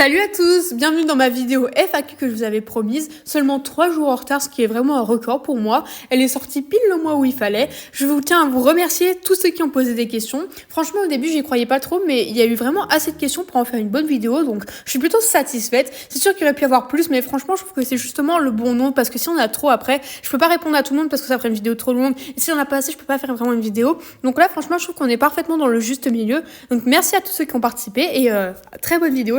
Salut à tous, bienvenue dans ma vidéo FAQ que je vous avais promise, seulement 3 jours en retard, ce qui est vraiment un record pour moi. Elle est sortie pile le mois où il fallait. Je vous tiens à vous remercier tous ceux qui ont posé des questions. Franchement au début j'y croyais pas trop, mais il y a eu vraiment assez de questions pour en faire une bonne vidéo, donc je suis plutôt satisfaite. C'est sûr qu'il aurait pu y avoir plus, mais franchement je trouve que c'est justement le bon nombre, parce que si on a trop après, je peux pas répondre à tout le monde parce que ça ferait une vidéo trop longue, et si on a pas assez je peux pas faire vraiment une vidéo. Donc là franchement je trouve qu'on est parfaitement dans le juste milieu, donc merci à tous ceux qui ont participé, et très bonne vidéo.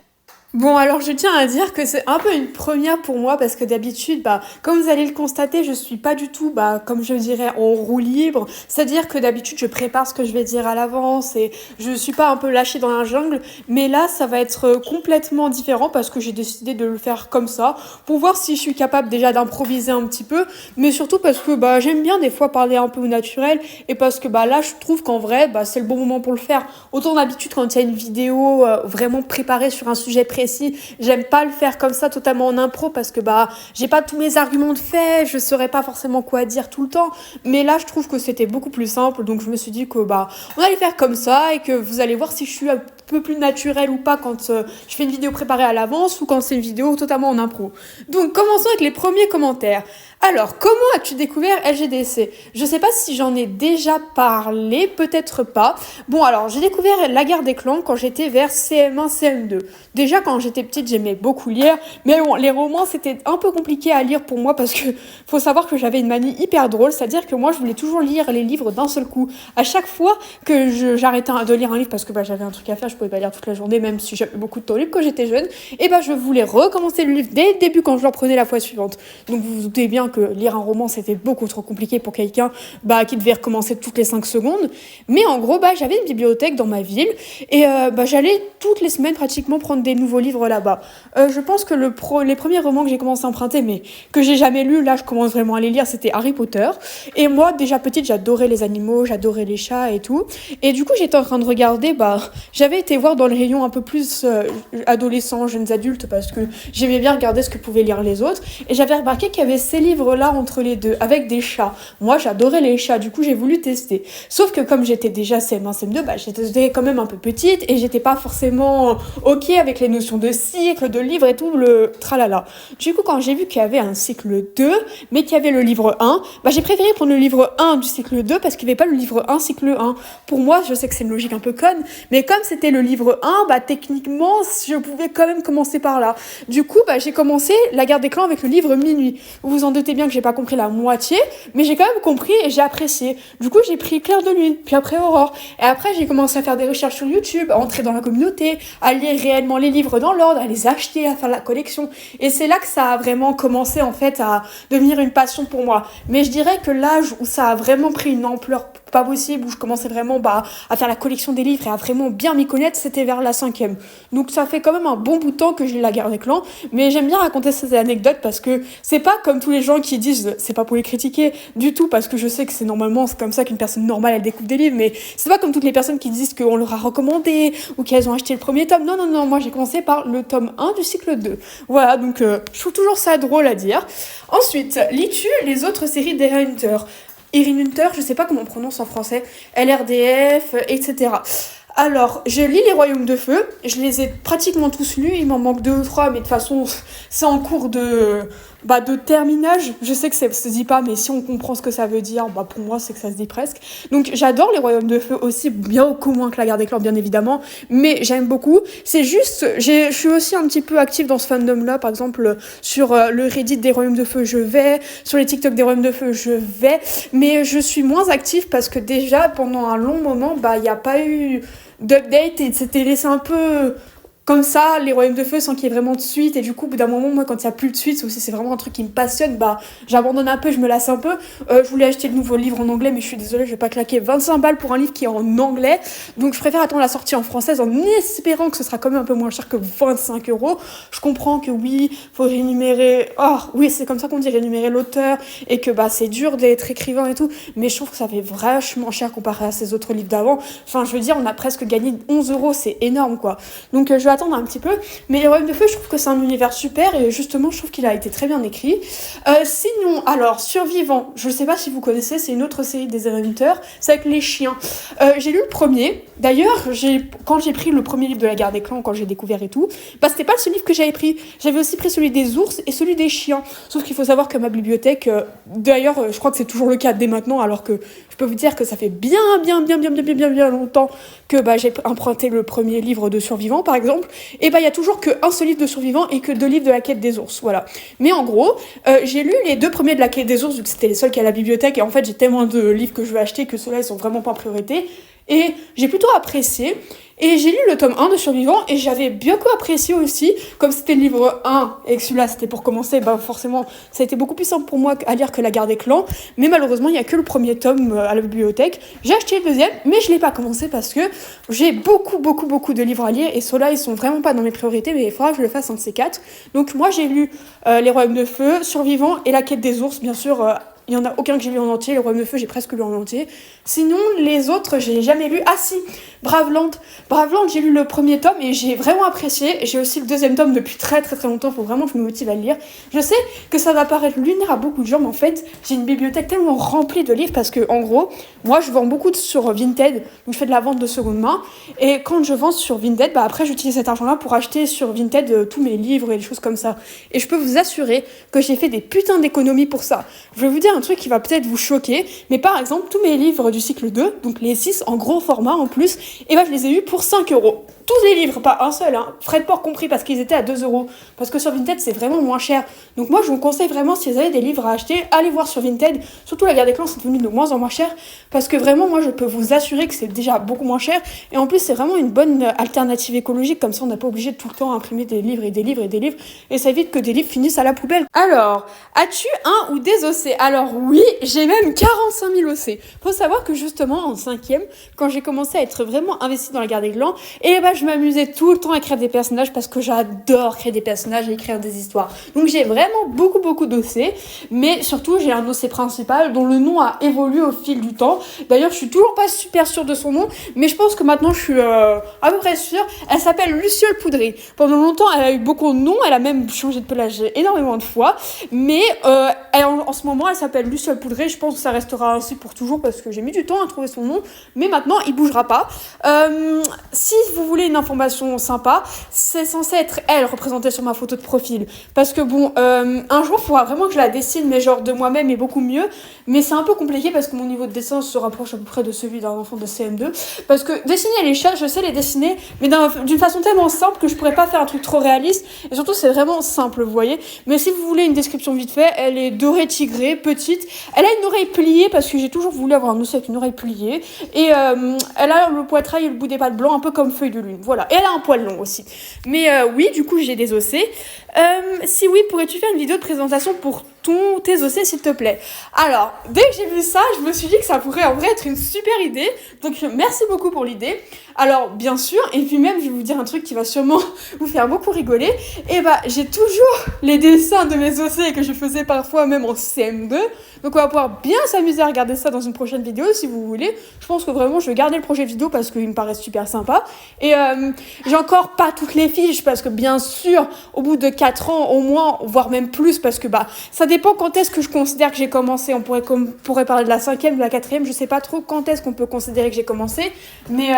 Bon, alors je tiens à dire que c'est un peu une première pour moi parce que d'habitude, comme vous allez le constater, je suis pas du tout, comme je dirais, en roue libre. C'est-à-dire que d'habitude, je prépare ce que je vais dire à l'avance et je suis pas un peu lâchée dans la jungle. Mais là, ça va être complètement différent parce que j'ai décidé de le faire comme ça pour voir si je suis capable déjà d'improviser un petit peu, mais surtout parce que j'aime bien des fois parler un peu au naturel et parce que là, je trouve qu'en vrai, c'est le bon moment pour le faire. Autant d'habitude, quand il y a une vidéo vraiment préparée sur un sujet précis, j'aime pas le faire comme ça totalement en impro parce que j'ai pas tous mes arguments de fait, je saurais pas forcément quoi dire tout le temps, mais là je trouve que c'était beaucoup plus simple, donc je me suis dit que on allait faire comme ça et que vous allez voir si je suis un peu plus naturelle ou pas quand je fais une vidéo préparée à l'avance ou quand c'est une vidéo totalement en impro. Donc commençons avec les premiers commentaires. Alors, comment as-tu découvert LGDC? Je sais pas si j'en ai déjà parlé, peut-être pas. Bon, alors, j'ai découvert La Guerre des Clans quand j'étais vers CM1, CM2. Déjà, quand j'étais petite, j'aimais beaucoup lire. Mais bon, les romans, c'était un peu compliqué à lire pour moi parce que faut savoir que j'avais une manie hyper drôle. C'est-à-dire que moi, je voulais toujours lire les livres d'un seul coup. À chaque fois que j'arrêtais de lire un livre parce que j'avais un truc à faire, je pouvais pas lire toute la journée, même si j'avais beaucoup de temps libre quand j'étais jeune, et je voulais recommencer le livre dès le début quand je le reprenais la fois suivante. Donc, vous vous doutez bien que lire un roman c'était beaucoup trop compliqué pour quelqu'un qui devait recommencer toutes les 5 secondes, mais en gros j'avais une bibliothèque dans ma ville et j'allais toutes les semaines pratiquement prendre des nouveaux livres là-bas. Je pense que les premiers romans que j'ai commencé à emprunter mais que j'ai jamais lu, là je commence vraiment à les lire, c'était Harry Potter, et moi déjà petite j'adorais les animaux, j'adorais les chats et tout, et du coup j'étais en train de regarder, j'avais été voir dans le rayon un peu plus adolescents, jeunes adultes, parce que j'aimais bien regarder ce que pouvaient lire les autres, et j'avais remarqué qu'il y avait ces livres là entre les deux, avec des chats. Moi, j'adorais les chats, du coup, j'ai voulu tester. Sauf que comme j'étais déjà CM1, CM2, j'étais quand même un peu petite et j'étais pas forcément OK avec les notions de cycle, de livre et tout, le tralala. Du coup, quand j'ai vu qu'il y avait un cycle 2, mais qu'il y avait le livre 1, j'ai préféré prendre le livre 1 du cycle 2 parce qu'il n'y avait pas le livre 1, cycle 1. Pour moi, je sais que c'est une logique un peu conne, mais comme c'était le livre 1, techniquement, je pouvais quand même commencer par là. Du coup, j'ai commencé La Guerre des Clans avec le livre Minuit. Vous vous en doutez bien que j'ai pas compris la moitié, mais j'ai quand même compris et j'ai apprécié. Du coup, j'ai pris Clair de Lune, puis après Aurore. Et après, j'ai commencé à faire des recherches sur YouTube, à entrer dans la communauté, à lire réellement les livres dans l'ordre, à les acheter, à faire la collection. Et c'est là que ça a vraiment commencé, en fait, à devenir une passion pour moi. Mais je dirais que l'âge où ça a vraiment pris une ampleur pas possible, où je commençais vraiment à faire la collection des livres et à vraiment bien m'y connaître, c'était vers la 5e. Donc ça fait quand même un bon bout de temps que j'ai La Guerre des Clans, mais j'aime bien raconter ces anecdotes parce que c'est pas comme tous les gens qui disent, c'est pas pour les critiquer du tout, parce que je sais que c'est comme ça qu'une personne normale elle découvre des livres, mais c'est pas comme toutes les personnes qui disent qu'on leur a recommandé ou qu'elles ont acheté le premier tome. Non, moi j'ai commencé par le tome 1 du cycle 2. Voilà, donc je trouve toujours ça drôle à dire. Ensuite, lis-tu les autres séries d'Erin Hunter? Erin Hunter, je sais pas comment on prononce en français, LRDF, etc. Alors, je lis Les Royaumes de Feu, je les ai pratiquement tous lus, il m'en manque 2 ou 3, mais de toute façon, c'est en cours de terminage. Je sais que ça se dit pas, mais si on comprend ce que ça veut dire, pour moi, c'est que ça se dit presque. Donc, j'adore Les Royaumes de Feu aussi, bien beaucoup moins que La Guerre des Clans, bien évidemment, mais j'aime beaucoup. C'est juste, je suis aussi un petit peu active dans ce fandom-là, par exemple, sur le Reddit des Royaumes de Feu, je vais, sur les TikTok des Royaumes de Feu, je vais, mais je suis moins active parce que déjà, pendant un long moment, il n'y a pas eu d'update et c'était laissé un peu comme ça, Les Royaumes de Feu, sans qu'il y ait vraiment de suite. Et du coup, au bout d'un moment, moi, quand il n'y a plus de suite, aussi c'est vraiment un truc qui me passionne, j'abandonne un peu, je me lasse un peu. Je voulais acheter le nouveau livre en anglais, mais je suis désolée, je vais pas claquer 25 balles pour un livre qui est en anglais. Donc je préfère attendre la sortie en française en espérant que ce sera quand même un peu moins cher que 25 €. Je comprends que oui, faut rémunérer... Oh, oui, c'est comme ça qu'on dit, rémunérer l'auteur, et que c'est dur d'être écrivain et tout, mais je trouve que ça fait vachement cher comparé à ces autres livres d'avant. Enfin, je veux dire, on a presque gagné 11 €, c'est énorme, quoi. Donc je vais vais attendre un petit peu. Mais Les Royaumes de Feu, je trouve que c'est un univers super et justement, je trouve qu'il a été très bien écrit. Sinon, alors, Survivant, je sais pas si vous connaissez, c'est une autre série des Hunter, c'est avec les chiens. J'ai lu le premier. D'ailleurs, quand j'ai pris le premier livre de la Guerre des Clans, quand j'ai découvert et tout, bah c'était pas le seul livre que j'avais pris. J'avais aussi pris celui des ours et celui des chiens. Sauf qu'il faut savoir que ma bibliothèque, d'ailleurs, je crois que c'est toujours le cas dès maintenant, alors que je peux vous dire que ça fait bien longtemps que j'ai emprunté le premier livre de Survivant, par exemple. Et il y a toujours qu'un seul livre de Survivant et que 2 livres de la Quête des ours, voilà. Mais en gros, j'ai lu les 2 premiers de la Quête des ours, vu que c'était les seuls qu'il y a à la bibliothèque, et en fait j'ai tellement de livres que je veux acheter que ceux-là ils sont vraiment pas en priorité. Et j'ai plutôt apprécié. Et j'ai lu le tome 1 de Survivant et j'avais beaucoup apprécié aussi, comme c'était le livre 1 et que celui-là c'était pour commencer, forcément ça a été beaucoup plus simple pour moi à lire que la Guerre des Clans, mais malheureusement il n'y a que le premier tome à la bibliothèque. J'ai acheté le deuxième, mais je ne l'ai pas commencé parce que j'ai beaucoup de livres à lire et ceux-là ils sont vraiment pas dans mes priorités, mais il faudra que je le fasse un de ces 4. Donc moi j'ai lu Les Royaumes de Feu, Survivant et La Quête des ours, bien sûr. Il n'y en a aucun que j'ai lu en entier. Les Royaumes de Feu, j'ai presque lu en entier. Sinon, les autres, j'ai jamais lu. Ah si, Braveland. Braveland, j'ai lu le premier tome et j'ai vraiment apprécié. J'ai aussi le deuxième tome depuis très longtemps. Il faut vraiment que je me motive à le lire. Je sais que ça va paraître lunaire à beaucoup de gens, mais en fait, j'ai une bibliothèque tellement remplie de livres parce que, en gros, moi, je vends beaucoup sur Vinted. Donc, je fais de la vente de seconde main. Et quand je vends sur Vinted, après, j'utilise cet argent-là pour acheter sur Vinted tous mes livres et des choses comme ça. Et je peux vous assurer que j'ai fait des putains d'économies pour ça. Je vais vous dire un truc qui va peut-être vous choquer, mais par exemple, tous mes livres du cycle 2, donc les 6 en gros format en plus, et je les ai eus pour 5 euros. Tous les livres, pas un seul, frais de port compris, parce qu'ils étaient à 2 euros. Parce que sur Vinted, c'est vraiment moins cher. Donc moi, je vous conseille vraiment, si vous avez des livres à acheter, allez voir sur Vinted. Surtout la Guerre des Clans, c'est devenu de moins en moins cher. Parce que vraiment, moi, je peux vous assurer que c'est déjà beaucoup moins cher. Et en plus, c'est vraiment une bonne alternative écologique. Comme ça, on n'a pas obligé de tout le temps imprimer des livres et des livres et des livres. Et ça évite que des livres finissent à la poubelle. Alors, as-tu un ou des OC? Alors oui, j'ai même 45 000 OC. Faut savoir que justement, en 5e, quand j'ai commencé à être vraiment investie dans la Guerre des Clans, je m'amusais tout le temps à écrire des personnages parce que j'adore créer des personnages et écrire des histoires. Donc j'ai vraiment beaucoup d'OC, mais surtout j'ai un OC principal dont le nom a évolué au fil du temps. D'ailleurs, je suis toujours pas super sûre de son nom, mais je pense que maintenant je suis à peu près sûre. Elle s'appelle Luciole Poudrée. Pendant longtemps, elle a eu beaucoup de noms, elle a même changé de pelage énormément de fois, mais en ce moment, elle s'appelle Luciole Poudrée. Je pense que ça restera ainsi pour toujours parce que j'ai mis du temps à trouver son nom, mais maintenant il bougera pas. Si vous voulez une information sympa, c'est censé être elle représentée sur ma photo de profil. Parce que un jour, il faudra vraiment que je la dessine, mais genre de moi-même et beaucoup mieux. Mais c'est un peu compliqué parce que mon niveau de dessin se rapproche à peu près de celui d'un enfant de CM2. Parce que dessiner les chats, je sais les dessiner, mais d'une façon tellement simple que je pourrais pas faire un truc trop réaliste. Et surtout, c'est vraiment simple, vous voyez. Mais si vous voulez une description vite fait, elle est dorée tigrée, petite. Elle a une oreille pliée parce que j'ai toujours voulu avoir un OC avec une oreille pliée. Et elle a le poitrail et le bout des pattes blancs, un peu comme Feuille de Lune. Voilà. Et elle a un poil long aussi. Mais oui, du coup, j'ai des OC. Si oui, pourrais-tu faire une vidéo de présentation pour tes OC, s'il te plaît? Alors, dès que j'ai vu ça, je me suis dit que ça pourrait en vrai être une super idée. Donc, merci beaucoup pour l'idée. Alors, bien sûr, et puis même, je vais vous dire un truc qui va sûrement vous faire beaucoup rigoler. J'ai toujours les dessins de mes OC que je faisais parfois même en CM2. Donc, on va pouvoir bien s'amuser à regarder ça dans une prochaine vidéo, si vous voulez. Je pense que vraiment, je vais garder le projet vidéo parce qu'il me paraît super sympa. Et j'ai encore pas toutes les fiches parce que, bien sûr, au bout de 4 ans, au moins, voire même plus, parce que ça dépend quand est-ce que je considère que j'ai commencé. On pourrait parler de la 5e, de la 4e, je sais pas trop quand est-ce qu'on peut considérer que j'ai commencé. Mais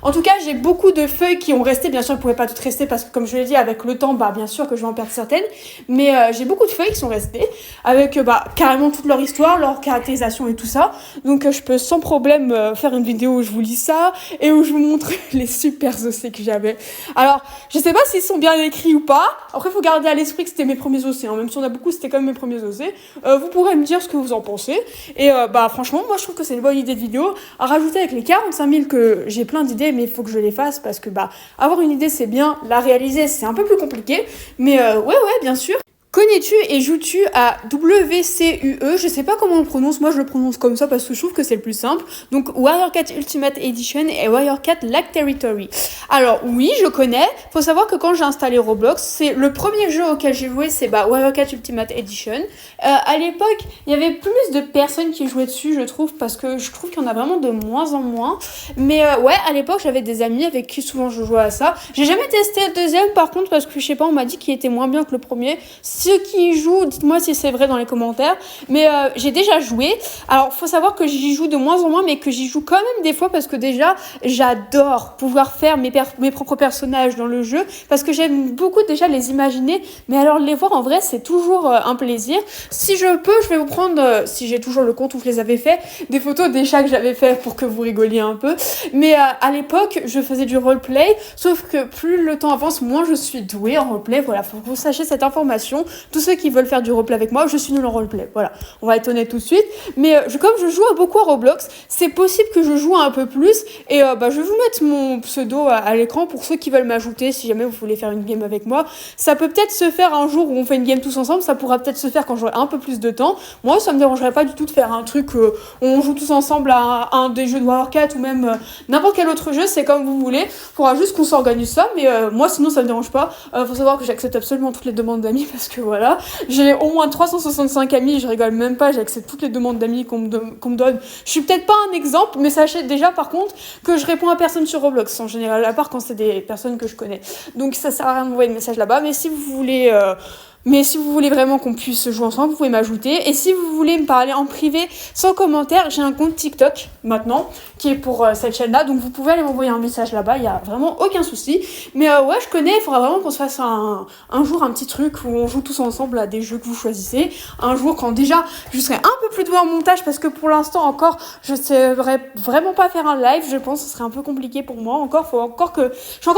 en tout cas, j'ai beaucoup de feuilles qui ont resté. Bien sûr, elles ne pouvaient pas toutes rester parce que, comme je l'ai dit, avec le temps, bien sûr que je vais en perdre certaines. Mais j'ai beaucoup de feuilles qui sont restées avec carrément toute leur histoire, leur caractérisation et tout ça. Donc, je peux sans problème faire une vidéo où je vous lis ça et où je vous montre les super OC que j'avais. Alors, je sais pas s'ils sont bien écrits ou pas. Après, il faut garder à l'esprit que c'était mes premiers OC. Même si on a beaucoup, c'était quand même mes premiers OC. Vous pourrez me dire ce que vous en pensez. Et franchement, moi, je trouve que c'est une bonne idée de vidéo à rajouter avec les 45 000 que j'ai plein d'idées, mais il faut que je les fasse parce que avoir une idée, c'est bien. La réaliser, c'est un peu plus compliqué. Mais ouais, bien sûr. Connais-tu et joues-tu à WCUE? Je sais pas comment on le prononce, moi je le prononce comme ça parce que je trouve que c'est le plus simple. Donc Warrior 4 Ultimate Edition et Warrior 4 Lac Territory. Alors oui, je connais. Faut savoir que quand j'ai installé Roblox, c'est le premier jeu auquel j'ai joué, c'est Warrior 4 Ultimate Edition. À l'époque, il y avait plus de personnes qui jouaient dessus, je trouve, parce que je trouve qu'il y en a vraiment de moins en moins. Mais ouais, à l'époque, j'avais des amis avec qui souvent je jouais à ça. J'ai jamais testé le deuxième par contre parce que je sais pas, on m'a dit qu'il était moins bien que le premier. Ceux qui y jouent, dites-moi si c'est vrai dans les commentaires. Mais j'ai déjà joué. Alors, faut savoir que j'y joue de moins en moins, mais que j'y joue quand même des fois parce que déjà, j'adore pouvoir faire mes propres personnages dans le jeu parce que j'aime beaucoup déjà les imaginer. Mais alors, les voir en vrai, c'est toujours un plaisir. Si je peux, je vais vous prendre, si j'ai toujours le compte où je les avais fait, des photos des chats que j'avais fait pour que vous rigoliez un peu. Mais à l'époque, je faisais du roleplay, sauf que plus le temps avance, moins je suis douée en roleplay. Voilà, faut que vous sachiez cette information. Tous ceux qui veulent faire du roleplay avec moi, je suis nulle en roleplay. Voilà, on va être honnête tout de suite. Mais comme je joue beaucoup à Roblox, c'est possible que je joue un peu plus. Et je vais vous mettre mon pseudo à l'écran pour ceux qui veulent m'ajouter, si jamais vous voulez faire une game avec moi. Ça peut peut-être se faire un jour où on fait une game tous ensemble. Ça pourra peut-être se faire quand j'aurai un peu plus de temps. Moi, ça me dérangerait pas du tout de faire un truc où on joue tous ensemble à un des jeux de Warrior 4 ou même n'importe quel autre jeu. C'est comme vous voulez. Faudra juste qu'on s'organise ça. Mais moi, sinon, ça me dérange pas. Faut savoir que j'accepte absolument toutes les demandes d'amis parce que voilà, j'ai au moins 365 amis, je rigole même pas, j'accepte toutes les demandes d'amis qu'on me donne. Je suis peut-être pas un exemple, mais sachez déjà par contre que je réponds à personne sur Roblox en général, à part quand c'est des personnes que je connais. Donc ça sert à rien de m'envoyer de message là-bas, mais si vous voulez vraiment qu'on puisse jouer ensemble, vous pouvez m'ajouter. Et si vous voulez me parler en privé, sans commentaire, j'ai un compte TikTok maintenant, qui est pour cette chaîne-là. Donc vous pouvez aller m'envoyer un message là-bas, il n'y a vraiment aucun souci. Mais ouais, je connais, il faudra vraiment qu'on se fasse un jour un petit truc où on joue tous ensemble à des jeux que vous choisissez. Un jour quand déjà, je serai un peu plus douée en montage, parce que pour l'instant encore, je ne saurais vraiment pas faire un live, je pense que ce serait un peu compliqué pour moi. Je suis encore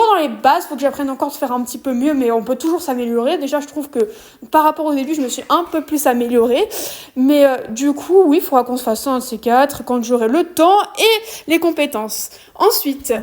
dans les bases, faut que j'apprenne encore à faire un petit peu mieux, mais on peut toujours s'améliorer. Déjà, je trouve que par rapport au début, je me suis un peu plus améliorée. Mais du coup, oui, il faudra qu'on se fasse un de ces quatre quand j'aurai le temps et les compétences. Ensuite,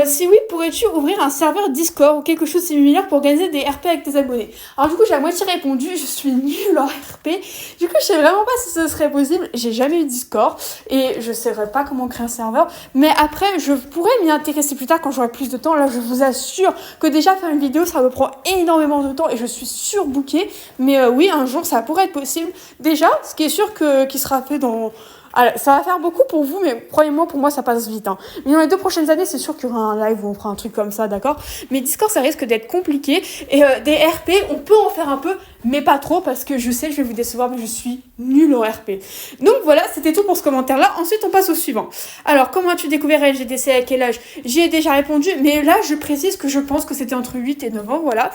si oui, pourrais-tu ouvrir un serveur Discord ou quelque chose de similaire pour organiser des RP avec tes abonnés? Alors du coup, j'ai à moitié répondu, je suis nulle en RP. Du coup, je sais vraiment pas si ce serait possible. J'ai jamais eu Discord et je saurais pas comment créer un serveur. Mais après, je pourrais m'y intéresser plus tard quand j'aurai plus de temps. Là, je vous assure que déjà faire une vidéo, ça me prend énormément de temps et je suis surbookée. Mais oui, un jour, ça pourrait être possible. Déjà, ce qui est sûr qui sera fait dans... Alors, ça va faire beaucoup pour vous, mais croyez-moi, pour moi, ça passe vite. Mais dans les 2 prochaines années, c'est sûr qu'il y aura un live où on fera un truc comme ça, d'accord? Mais Discord, ça risque d'être compliqué. Et des RP, on peut en faire un peu, mais pas trop, parce que je sais, je vais vous décevoir, mais je suis nulle en RP. Donc voilà, c'était tout pour ce commentaire-là. Ensuite, on passe au suivant. Alors, comment as-tu découvert LGDC, à quel âge? J'y ai déjà répondu, mais là, je précise que je pense que c'était entre 8 et 9 ans, voilà.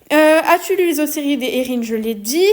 As-tu lu les autres séries des Erin? Je l'ai dit.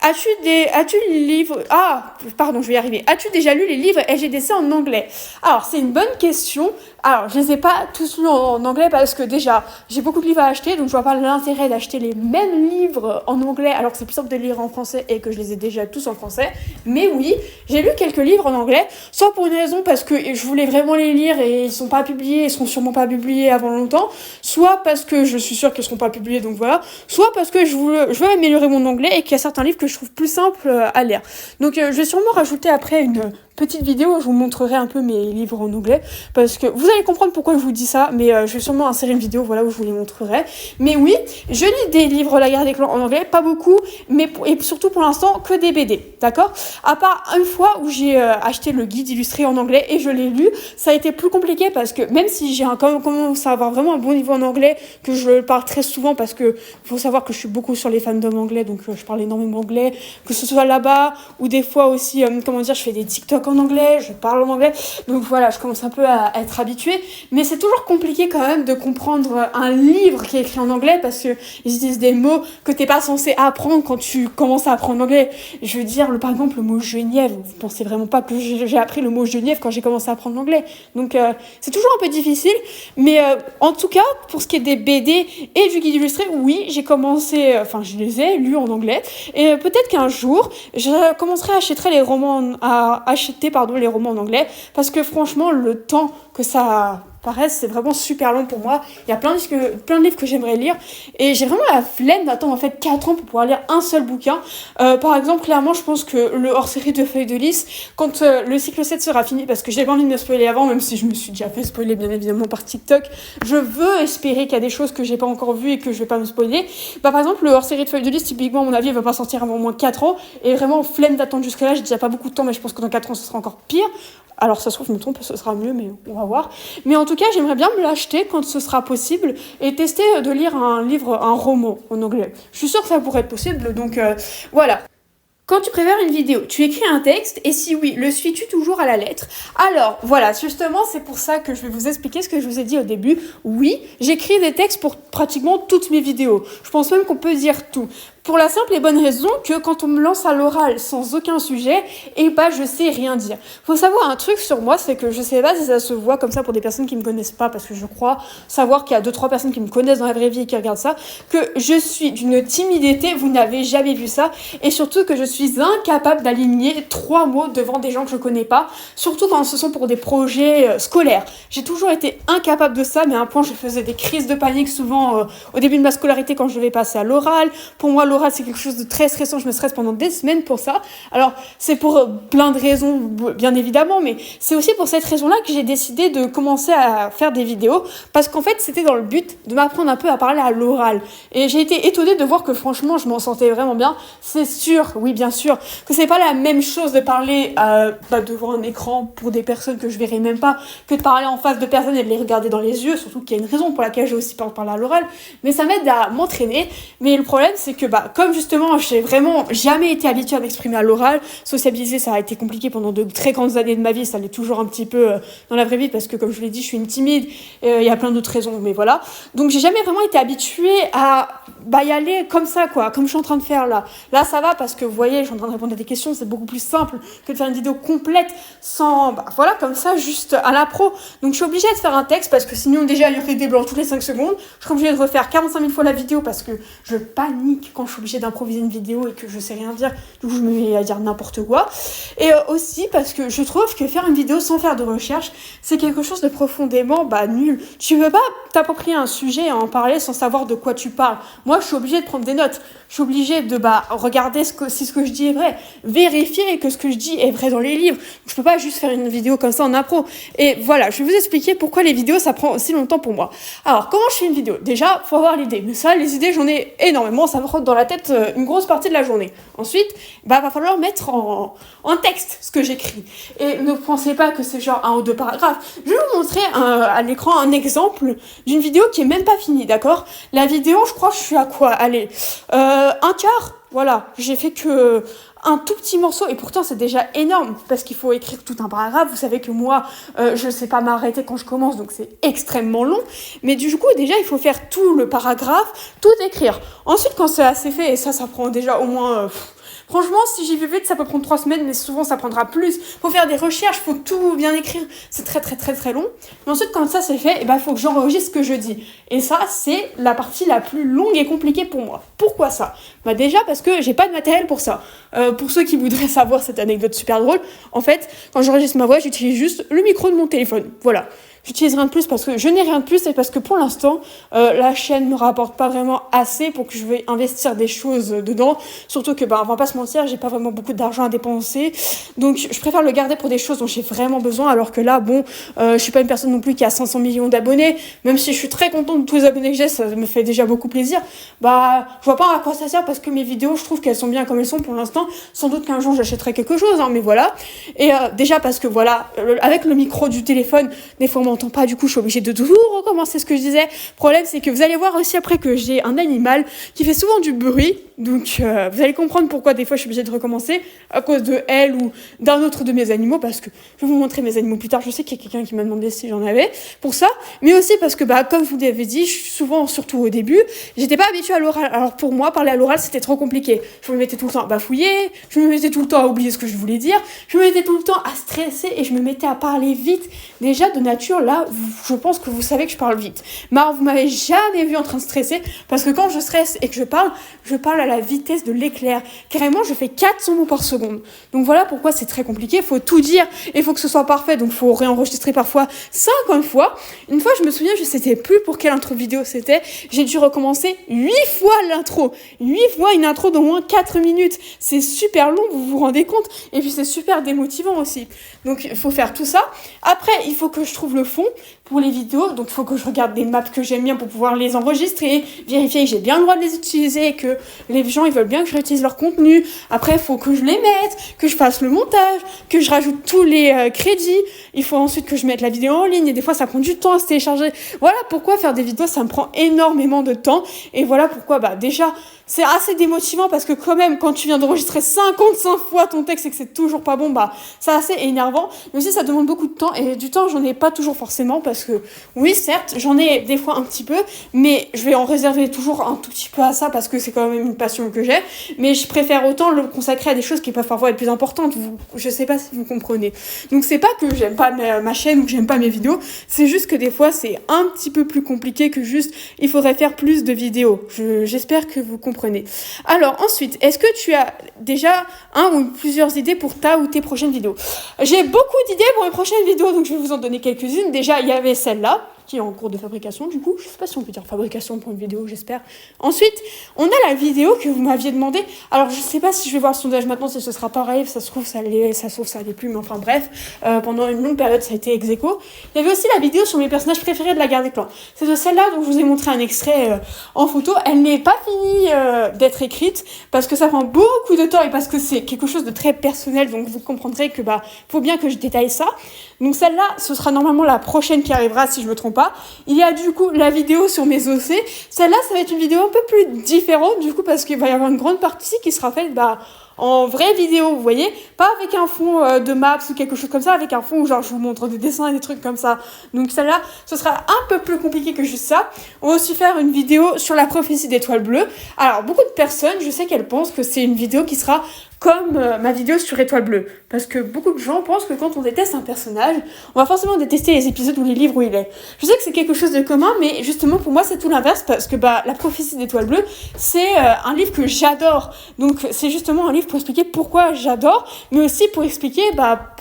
As-tu le livre... Ah, pardon, je vais y arriver. As-tu déjà lu les livres LGDC en anglais? Alors, c'est une bonne question. Alors, je les ai pas tous lus en anglais parce que déjà, j'ai beaucoup de livres à acheter, donc je vois pas l'intérêt d'acheter les mêmes livres en anglais alors que c'est plus simple de lire en français et que je les ai déjà tous en français. Mais oui, j'ai lu quelques livres en anglais, soit pour une raison parce que je voulais vraiment les lire et ils sont pas publiés, ils seront sûrement pas publiés avant longtemps, soit parce que je suis sûre qu'ils seront pas publiés, donc voilà, soit parce que je veux améliorer mon anglais et qu'il y a certains livres que je trouve plus simples à lire. Donc je vais sûrement rajouter après une petite vidéo où je vous montrerai un peu mes livres en anglais, parce que vous allez comprendre pourquoi je vous dis ça, mais je vais sûrement insérer une vidéo où je vous les montrerai. Mais oui, je lis des livres La Guerre des Clans en anglais, pas beaucoup, mais et surtout pour l'instant que des BD, d'accord? À part une fois où j'ai acheté le guide illustré en anglais et je l'ai lu, ça a été plus compliqué parce que même si j'ai commencé à avoir vraiment un bon niveau en anglais, que je parle très souvent parce que faut savoir que je suis beaucoup sur les fandoms anglais, donc je parle énormément anglais, que ce soit là-bas ou des fois aussi, je fais des TikTok en anglais, je parle en anglais, donc voilà, je commence un peu à être habituée, mais c'est toujours compliqué quand même de comprendre un livre qui est écrit en anglais parce qu'ils utilisent des mots que t'es pas censé apprendre quand tu commences à apprendre l'anglais. Je veux dire, par exemple, le mot Genièvre, vous pensez vraiment pas que j'ai appris le mot Genièvre quand j'ai commencé à apprendre l'anglais, donc c'est toujours un peu difficile, mais en tout cas, pour ce qui est des BD et du guide illustré, oui, je les ai lus en anglais, et peut-être qu'un jour, je commencerai à acheter les romans en anglais, parce que franchement, le temps que ça pareil, c'est vraiment super long pour moi. Il y a plein de livres que j'aimerais lire. Et j'ai vraiment la flemme d'attendre en fait 4 ans pour pouvoir lire un seul bouquin. Par exemple, clairement, je pense que le hors-série de Feuilles de Lys, quand le cycle 7 sera fini, parce que j'ai pas envie de me spoiler avant, même si je me suis déjà fait spoiler bien évidemment par TikTok, je veux espérer qu'il y a des choses que j'ai pas encore vues et que je vais pas me spoiler. Par exemple, le hors-série de Feuilles de Lys, typiquement, à mon avis, il va pas sortir avant au moins 4 ans. Et vraiment, flemme d'attendre jusqu'à là, j'ai déjà pas beaucoup de temps, mais je pense que dans 4 ans, ce sera encore pire. Alors ça se trouve, je me trompe, ce sera mieux, mais on va voir. Mais en tout cas, j'aimerais bien me l'acheter quand ce sera possible et tester de lire un roman en anglais. Je suis sûre que ça pourrait être possible, donc voilà. Quand tu prépares une vidéo, tu écris un texte et si oui, le suis-tu toujours à la lettre? Alors voilà, justement, c'est pour ça que je vais vous expliquer ce que je vous ai dit au début. Oui, j'écris des textes pour pratiquement toutes mes vidéos. Je pense même qu'on peut dire tout. Pour la simple et bonne raison que quand on me lance à l'oral sans aucun sujet, je sais rien dire. Faut savoir un truc sur moi, c'est que je sais pas si ça se voit comme ça pour des personnes qui me connaissent pas, parce que je crois savoir qu'il y a 2-3 personnes qui me connaissent dans la vraie vie et qui regardent ça, que je suis d'une timidité, vous n'avez jamais vu ça, et surtout que je suis incapable d'aligner 3 mots devant des gens que je connais pas, surtout quand ce sont pour des projets scolaires. J'ai toujours été incapable de ça, mais à un point je faisais des crises de panique souvent au début de ma scolarité quand je devais passer à l'oral. Pour moi, l'oral, c'est quelque chose de très stressant. Je me stresse pendant des semaines pour ça. Alors, c'est pour plein de raisons, bien évidemment, mais c'est aussi pour cette raison-là que j'ai décidé de commencer à faire des vidéos, parce qu'en fait, c'était dans le but de m'apprendre un peu à parler à l'oral. Et j'ai été étonnée de voir que franchement, je m'en sentais vraiment bien. C'est sûr, oui, bien sûr, que c'est pas la même chose de parler devant un écran pour des personnes que je verrai même pas, que de parler en face de personnes et de les regarder dans les yeux, surtout qu'il y a une raison pour laquelle j'ai aussi peur de parler à l'oral. Mais ça m'aide à m'entraîner. Mais le problème, c'est que comme justement, j'ai vraiment jamais été habituée à m'exprimer à l'oral, sociabiliser, ça a été compliqué pendant de très grandes années de ma vie, ça l'est toujours un petit peu dans la vraie vie, parce que comme je l'ai dit, je suis une timide, il y a plein d'autres raisons, mais voilà. Donc j'ai jamais vraiment été habituée à y aller comme ça, quoi, comme je suis en train de faire là. Là, ça va, parce que vous voyez, je suis en train de répondre à des questions, c'est beaucoup plus simple que de faire une vidéo complète sans, comme ça, juste à la pro. Donc je suis obligée de faire un texte, parce que sinon déjà, il y aurait des blancs toutes les 5 secondes. Je serais obligée de refaire 45 000 fois la vidéo, parce que je panique quand je suis obligée d'improviser une vidéo et que je sais rien dire, du coup je me mets à dire n'importe quoi. Et aussi parce que je trouve que faire une vidéo sans faire de recherche, c'est quelque chose de profondément nul. Tu veux pas t'approprier un sujet et en parler sans savoir de quoi tu parles. Moi, je suis obligée de prendre des notes. Je suis obligée de regarder si ce que je dis est vrai, vérifier que ce que je dis est vrai dans les livres. Je peux pas juste faire une vidéo comme ça en impro. Et voilà, je vais vous expliquer pourquoi les vidéos, ça prend aussi longtemps pour moi. Alors, comment je fais une vidéo? Déjà, faut avoir l'idée. Mais ça, les idées, j'en ai énormément. Ça me rentre dans la tête une grosse partie de la journée. Ensuite, va falloir mettre en texte ce que j'écris. Et ne pensez pas que c'est genre 1 ou 2 paragraphes. Je vais vous montrer à l'écran un exemple d'une vidéo qui est même pas finie, d'accord? La vidéo, je crois que je suis à quoi? Allez, un quart. Voilà, j'ai fait que un tout petit morceau, et pourtant c'est déjà énorme, parce qu'il faut écrire tout un paragraphe. Vous savez que moi, je sais pas m'arrêter quand je commence, donc c'est extrêmement long. Mais du coup, déjà, il faut faire tout le paragraphe, tout écrire. Ensuite, quand c'est assez fait, et ça prend déjà au moins... Franchement, si j'y vais vite, ça peut prendre 3 semaines, mais souvent ça prendra plus. Faut faire des recherches, faut tout bien écrire. C'est très très très très long. Mais ensuite, quand ça c'est fait, faut que j'enregistre ce que je dis. Et ça, c'est la partie la plus longue et compliquée pour moi. Pourquoi ça? Déjà parce que j'ai pas de matériel pour ça. Pour ceux qui voudraient savoir cette anecdote super drôle, en fait, quand j'enregistre ma voix, j'utilise juste le micro de mon téléphone. Voilà. J'utilise rien de plus parce que je n'ai rien de plus, et parce que pour l'instant, la chaîne ne rapporte pas vraiment assez pour que je vais investir des choses dedans. Surtout que, on va pas se mentir, j'ai pas vraiment beaucoup d'argent à dépenser. Donc, je préfère le garder pour des choses dont j'ai vraiment besoin, alors que là, je suis pas une personne non plus qui a 500 millions d'abonnés. Même si je suis très contente de tous les abonnés que j'ai, ça me fait déjà beaucoup plaisir. Je vois pas à quoi ça sert, parce que mes vidéos, je trouve qu'elles sont bien comme elles sont pour l'instant. Sans doute qu'un jour, j'achèterai quelque chose, mais voilà. Et déjà parce que avec le micro du téléphone, des fois, on m'entend pas, du coup je suis obligée de toujours recommencer ce que je disais. Le problème, c'est que vous allez voir aussi après que j'ai un animal qui fait souvent du bruit, donc vous allez comprendre pourquoi des fois je suis obligée de recommencer à cause de elle ou d'un autre de mes animaux, parce que je vais vous montrer mes animaux plus tard. Je sais qu'il y a quelqu'un qui m'a demandé si j'en avais pour ça, mais aussi parce que comme je vous l'avais dit, souvent, surtout au début, j'étais pas habituée à l'oral. Alors pour moi, parler à l'oral, c'était trop compliqué. Je me mettais tout le temps à bafouiller, je me mettais tout le temps à oublier ce que je voulais dire, je me mettais tout le temps à stresser, et je me mettais à parler vite. Déjà de nature, là, je pense que vous savez que je parle vite. Mais alors, vous m'avez jamais vu en train de stresser, parce que quand je stresse et que je parle à la vitesse de l'éclair. Carrément, je fais 400 mots par seconde. Donc voilà pourquoi c'est très compliqué. Il faut tout dire et il faut que ce soit parfait. Donc il faut réenregistrer parfois 50 fois. Une fois, je me souviens, je ne sais plus pour quelle intro vidéo c'était. J'ai dû recommencer 8 fois l'intro. 8 fois une intro d'au moins 4 minutes. C'est super long, vous vous rendez compte. Et puis c'est super démotivant aussi. Donc il faut faire tout ça. Après, il faut que je trouve le fond pour les vidéos. Donc il faut que je regarde des maps que j'aime bien pour pouvoir les enregistrer, vérifier que j'ai bien le droit de les utiliser, que les gens ils veulent bien que je réutilise leur contenu. Après, il faut que je les mette, que je fasse le montage, que je rajoute tous les crédits. Il faut ensuite que je mette la vidéo en ligne et des fois ça prend du temps à se télécharger. Voilà pourquoi faire des vidéos ça me prend énormément de temps. Et voilà pourquoi déjà c'est assez démotivant parce que quand même quand tu viens d'enregistrer 55 fois ton texte et que c'est toujours pas bon, c'est assez énervant. Mais aussi ça demande beaucoup de temps et du temps j'en ai pas toujours forcément parce que oui certes j'en ai des fois un petit peu, mais je vais en réserver toujours un tout petit peu à ça parce que c'est quand même une passion que j'ai. Mais je préfère autant le consacrer à des choses qui peuvent parfois être plus importantes. Je sais pas si vous comprenez. Donc c'est pas que j'aime pas ma chaîne ou que j'aime pas mes vidéos, c'est juste que des fois c'est un petit peu plus compliqué que juste il faudrait faire plus de vidéos. J'espère que vous comprenez. Alors ensuite, est-ce que tu as déjà un ou plusieurs idées pour ta ou tes prochaines vidéos? J'ai beaucoup d'idées pour mes prochaines vidéos, donc je vais vous en donner quelques-unes. Déjà, il y avait celle-là, qui est en cours de fabrication, du coup. Je sais pas si on peut dire fabrication pour une vidéo, j'espère. Ensuite, on a la vidéo que vous m'aviez demandé. Alors, je sais pas si je vais voir le sondage maintenant, si ce sera pareil. Ça se trouve, ça allait plus, mais enfin bref. Pendant une longue période, ça a été ex-aequo. Il y avait aussi la vidéo sur mes personnages préférés de la guerre des clans. C'est de celle-là dont je vous ai montré un extrait en photo. Elle n'est pas finie d'être écrite, parce que ça prend beaucoup de temps et parce que c'est quelque chose de très personnel, donc vous comprendrez que faut bien que je détaille ça. Donc celle-là, ce sera normalement la prochaine qui arrivera si je me trompe pas. Il y a du coup la vidéo sur mes OC. Celle-là, ça va être une vidéo un peu plus différente du coup parce qu'il va y avoir une grande partie qui sera faite en vraie vidéo, vous voyez, pas avec un fond de maps ou quelque chose comme ça, avec un fond où genre je vous montre des dessins et des trucs comme ça. Donc celle-là, ce sera un peu plus compliqué que juste ça. On va aussi faire une vidéo sur la prophétie d'étoiles bleues. Alors beaucoup de personnes, je sais qu'elles pensent que c'est une vidéo qui sera comme ma vidéo sur Étoile Bleue. Parce que beaucoup de gens pensent que quand on déteste un personnage, on va forcément détester les épisodes ou les livres où il est. Je sais que c'est quelque chose de commun, mais justement pour moi c'est tout l'inverse, parce que la prophétie d'Étoile Bleue, c'est un livre que j'adore. Donc c'est justement un livre pour expliquer pourquoi j'adore, mais aussi pour expliquer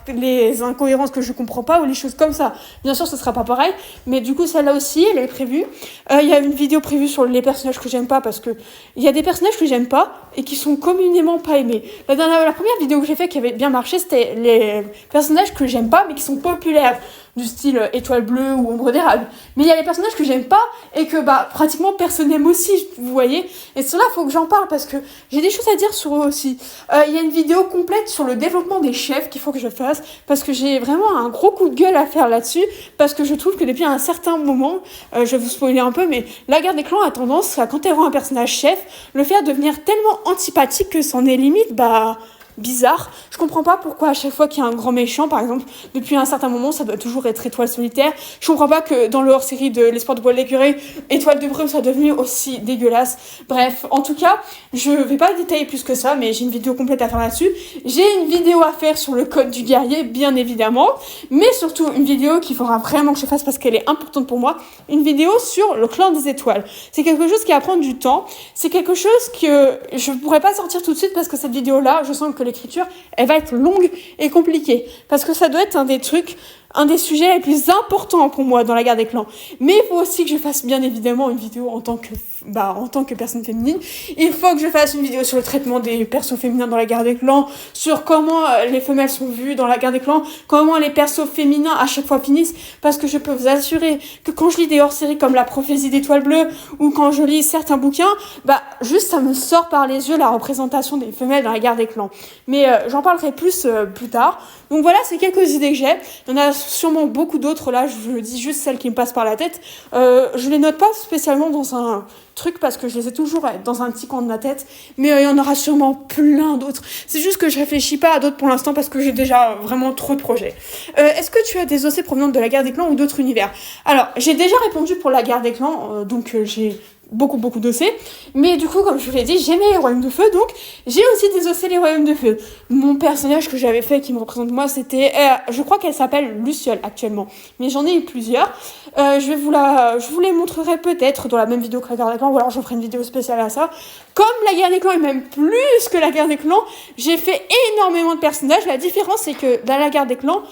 les incohérences que je comprends pas ou les choses comme ça. Bien sûr ce sera pas pareil, mais du coup celle-là aussi elle est prévue. Il y a une vidéo prévue sur les personnages que j'aime pas, parce que il y a des personnages que j'aime pas et qui sont communément pas aimés. La première vidéo que j'ai fait qui avait bien marché, c'était les personnages que j'aime pas mais qui sont populaires, du style Étoile Bleue ou Ombre d'érable. Mais il y a les personnages que j'aime pas et que pratiquement personne n'aime aussi, vous voyez. Et cela, faut que j'en parle parce que j'ai des choses à dire sur eux aussi. Il y a une vidéo complète sur le développement des chefs qu'il faut que je fasse, parce que j'ai vraiment un gros coup de gueule à faire là-dessus, parce que je trouve que depuis un certain moment, je vais vous spoiler un peu, mais la guerre des clans a tendance à, quand elle rend un personnage chef, le faire devenir tellement antipathique que c'en est limite bizarre. Je comprends pas pourquoi à chaque fois qu'il y a un grand méchant, par exemple, depuis un certain moment, ça doit toujours être Étoile Solitaire. Je comprends pas que dans le hors-série de L'espoir de bois de l'écureuil, Étoile de brume soit devenue aussi dégueulasse. Bref, en tout cas, je vais pas détailler plus que ça, mais j'ai une vidéo complète à faire là-dessus. J'ai une vidéo à faire sur le code du guerrier, bien évidemment, mais surtout une vidéo qu'il faudra vraiment que je fasse parce qu'elle est importante pour moi, une vidéo sur le clan des étoiles. C'est quelque chose qui va prendre du temps, c'est quelque chose que je pourrais pas sortir tout de suite parce que cette vidéo-là, je sens que l'écriture, elle va être longue et compliquée. Parce que ça doit être un des sujets les plus importants pour moi dans la guerre des clans. Mais il faut aussi que je fasse bien évidemment une vidéo en tant que personne féminine. Il faut que je fasse une vidéo sur le traitement des persos féminins dans la guerre des clans, sur comment les femelles sont vues dans la guerre des clans, comment les persos féminins à chaque fois finissent, parce que je peux vous assurer que quand je lis des hors-séries comme La prophétie d'Étoile Bleue, ou quand je lis certains bouquins, juste ça me sort par les yeux la représentation des femelles dans la guerre des clans. Mais j'en parlerai plus tard. Donc voilà, c'est quelques idées que j'ai. Il y en a sûrement beaucoup d'autres, là je dis juste celles qui me passent par la tête. Je les note pas spécialement dans un truc parce que je les ai toujours dans un petit coin de ma tête, mais il y en aura sûrement plein d'autres. C'est juste que je réfléchis pas à d'autres pour l'instant parce que j'ai déjà vraiment trop de projets. Est-ce que tu as des OC provenant de la guerre des clans ou d'autres univers? Alors, j'ai déjà répondu pour la guerre des clans, donc j'ai beaucoup dossé. Mais du coup, comme je vous l'ai dit, j'aimais les royaumes de feu, donc j'ai aussi désossé les royaumes de feu. Mon personnage que j'avais fait qui me représente moi, c'était, je crois qu'elle s'appelle Luciole actuellement, mais j'en ai eu plusieurs. Je vous les montrerai peut-être dans la même vidéo que la guerre des clans, ou alors je ferai une vidéo spéciale à ça. Comme la guerre des clans, et même plus que la guerre des clans, j'ai fait énormément de personnages. La différence, c'est que dans la guerre des clans,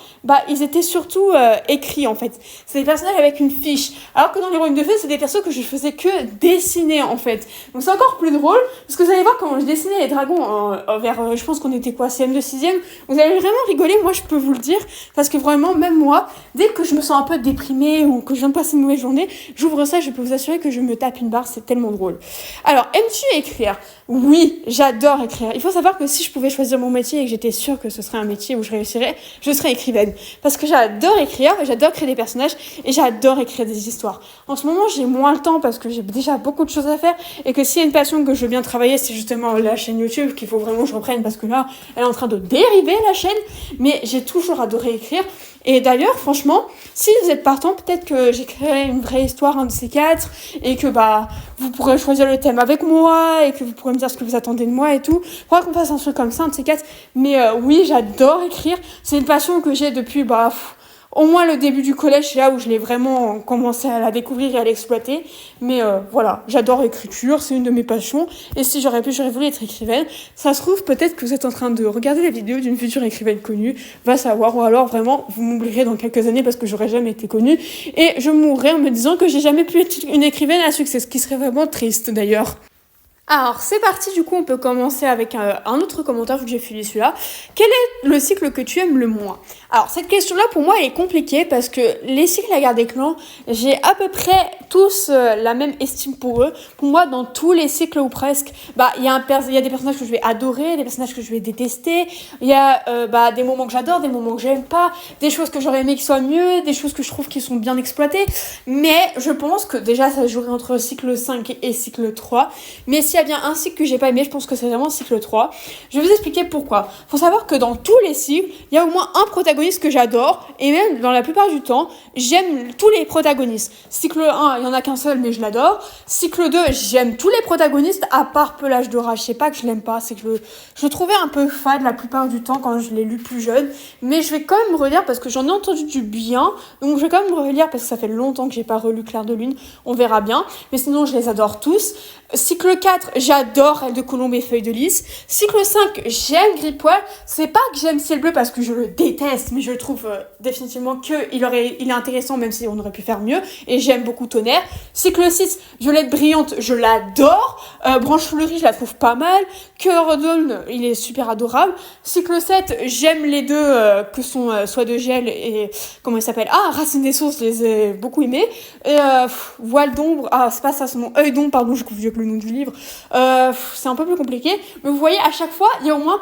ils étaient surtout écrits en fait. C'est des personnages avec une fiche. Alors que dans les royaumes de feu, c'est des persos que je faisais que dessiner en fait. Donc c'est encore plus drôle, parce que vous allez voir quand je dessinais les dragons vers, je pense qu'on était quoi, CM2, 6ème, vous allez vraiment rigoler, moi je peux vous le dire, parce que vraiment, même moi, dès que je me sens un peu déprimée ou que je viens de passer une mauvaise journée, j'ouvre ça, je peux vous assurer que je me tape une barre, c'est tellement drôle. Alors, aimes-tu écrire? Oui, j'adore écrire. Il faut savoir que si je pouvais choisir mon métier et que j'étais sûre que ce serait un métier où je réussirais, je serais écrivaine. Parce que j'adore écrire, j'adore créer des personnages et j'adore écrire des histoires. En ce moment, j'ai moins le temps parce que j'ai déjà beaucoup de choses à faire et que s'il y a une passion que je veux bien travailler, c'est justement la chaîne YouTube qu'il faut vraiment que je reprenne parce que là, elle est en train de dériver la chaîne. Mais j'ai toujours adoré écrire. Et d'ailleurs, franchement, si vous êtes partant, peut-être que j'écrirai une vraie histoire, un de ces quatre, et que vous pourrez choisir le thème avec moi, et que vous pourrez me dire ce que vous attendez de moi et tout. Faudra qu'on fasse un truc comme ça, un de ces quatre. Mais oui, j'adore écrire. C'est une passion que j'ai depuis au moins le début du collège, c'est là où je l'ai vraiment commencé à la découvrir et à l'exploiter. Mais voilà, j'adore l'écriture, c'est une de mes passions. Et si j'aurais voulu être écrivaine. Ça se trouve, peut-être que vous êtes en train de regarder la vidéo d'une future écrivaine connue, va savoir. Ou alors, vraiment, vous m'oublierez dans quelques années parce que j'aurais jamais été connue. Et je mourrai en me disant que j'ai jamais pu être une écrivaine à succès, ce qui serait vraiment triste d'ailleurs. Alors, c'est parti, du coup, on peut commencer avec un autre commentaire, vu que j'ai fini celui-là. Quel est le cycle que tu aimes le moins? Alors, cette question-là, pour moi, elle est compliquée, parce que les cycles à la guerre des clans, j'ai à peu près tous la même estime pour eux. Pour moi, dans tous les cycles, ou presque, il y a des personnages que je vais adorer, des personnages que je vais détester, il y a des moments que j'adore, des moments que j'aime pas, des choses que j'aurais aimé qu'ils soient mieux, des choses que je trouve qui sont bien exploitées, mais je pense que déjà, ça se jouerait entre cycle 5 et cycle 3, mais s'il y a bien un cycle que j'ai pas aimé, je pense que c'est vraiment cycle 3. Je vais vous expliquer pourquoi. Faut savoir que dans tous les cycles, il y a au moins un protagoniste que j'adore, et même dans la plupart du temps, j'aime tous les protagonistes. Cycle 1, il y en a qu'un seul, mais je l'adore. Cycle 2, j'aime tous les protagonistes, à part Pelage de Rage. C'est pas que je l'aime pas, c'est que je le trouvais un peu fade la plupart du temps quand je l'ai lu plus jeune, mais je vais quand même relire parce que j'en ai entendu du bien, donc je vais quand même relire parce que ça fait longtemps que j'ai pas relu Clair de Lune, on verra bien, mais sinon je les adore tous. Cycle 4, j'adore Aile de Colombe et Feuille de Lys. Cycle 5, j'aime Gripoil. C'est pas que j'aime Ciel Bleu parce que je le déteste, mais je trouve définitivement qu'il est intéressant, même si on aurait pu faire mieux. Et j'aime beaucoup Tonnerre. Cycle 6, Violette Brillante, je l'adore. Branche Fleurie, je la trouve pas mal. Cœur d'Aulne, il est super adorable. Cycle 7, j'aime les deux que sont Soie de Gel et... Comment il s'appelle? Racine des Sources, je les ai beaucoup aimés. Et Voile d'ombre, c'est pas ça, c'est mon Œil d'ombre, pardon, je confonds avec le nom du livre. C'est un peu plus compliqué, mais vous voyez, à chaque fois, il y a au moins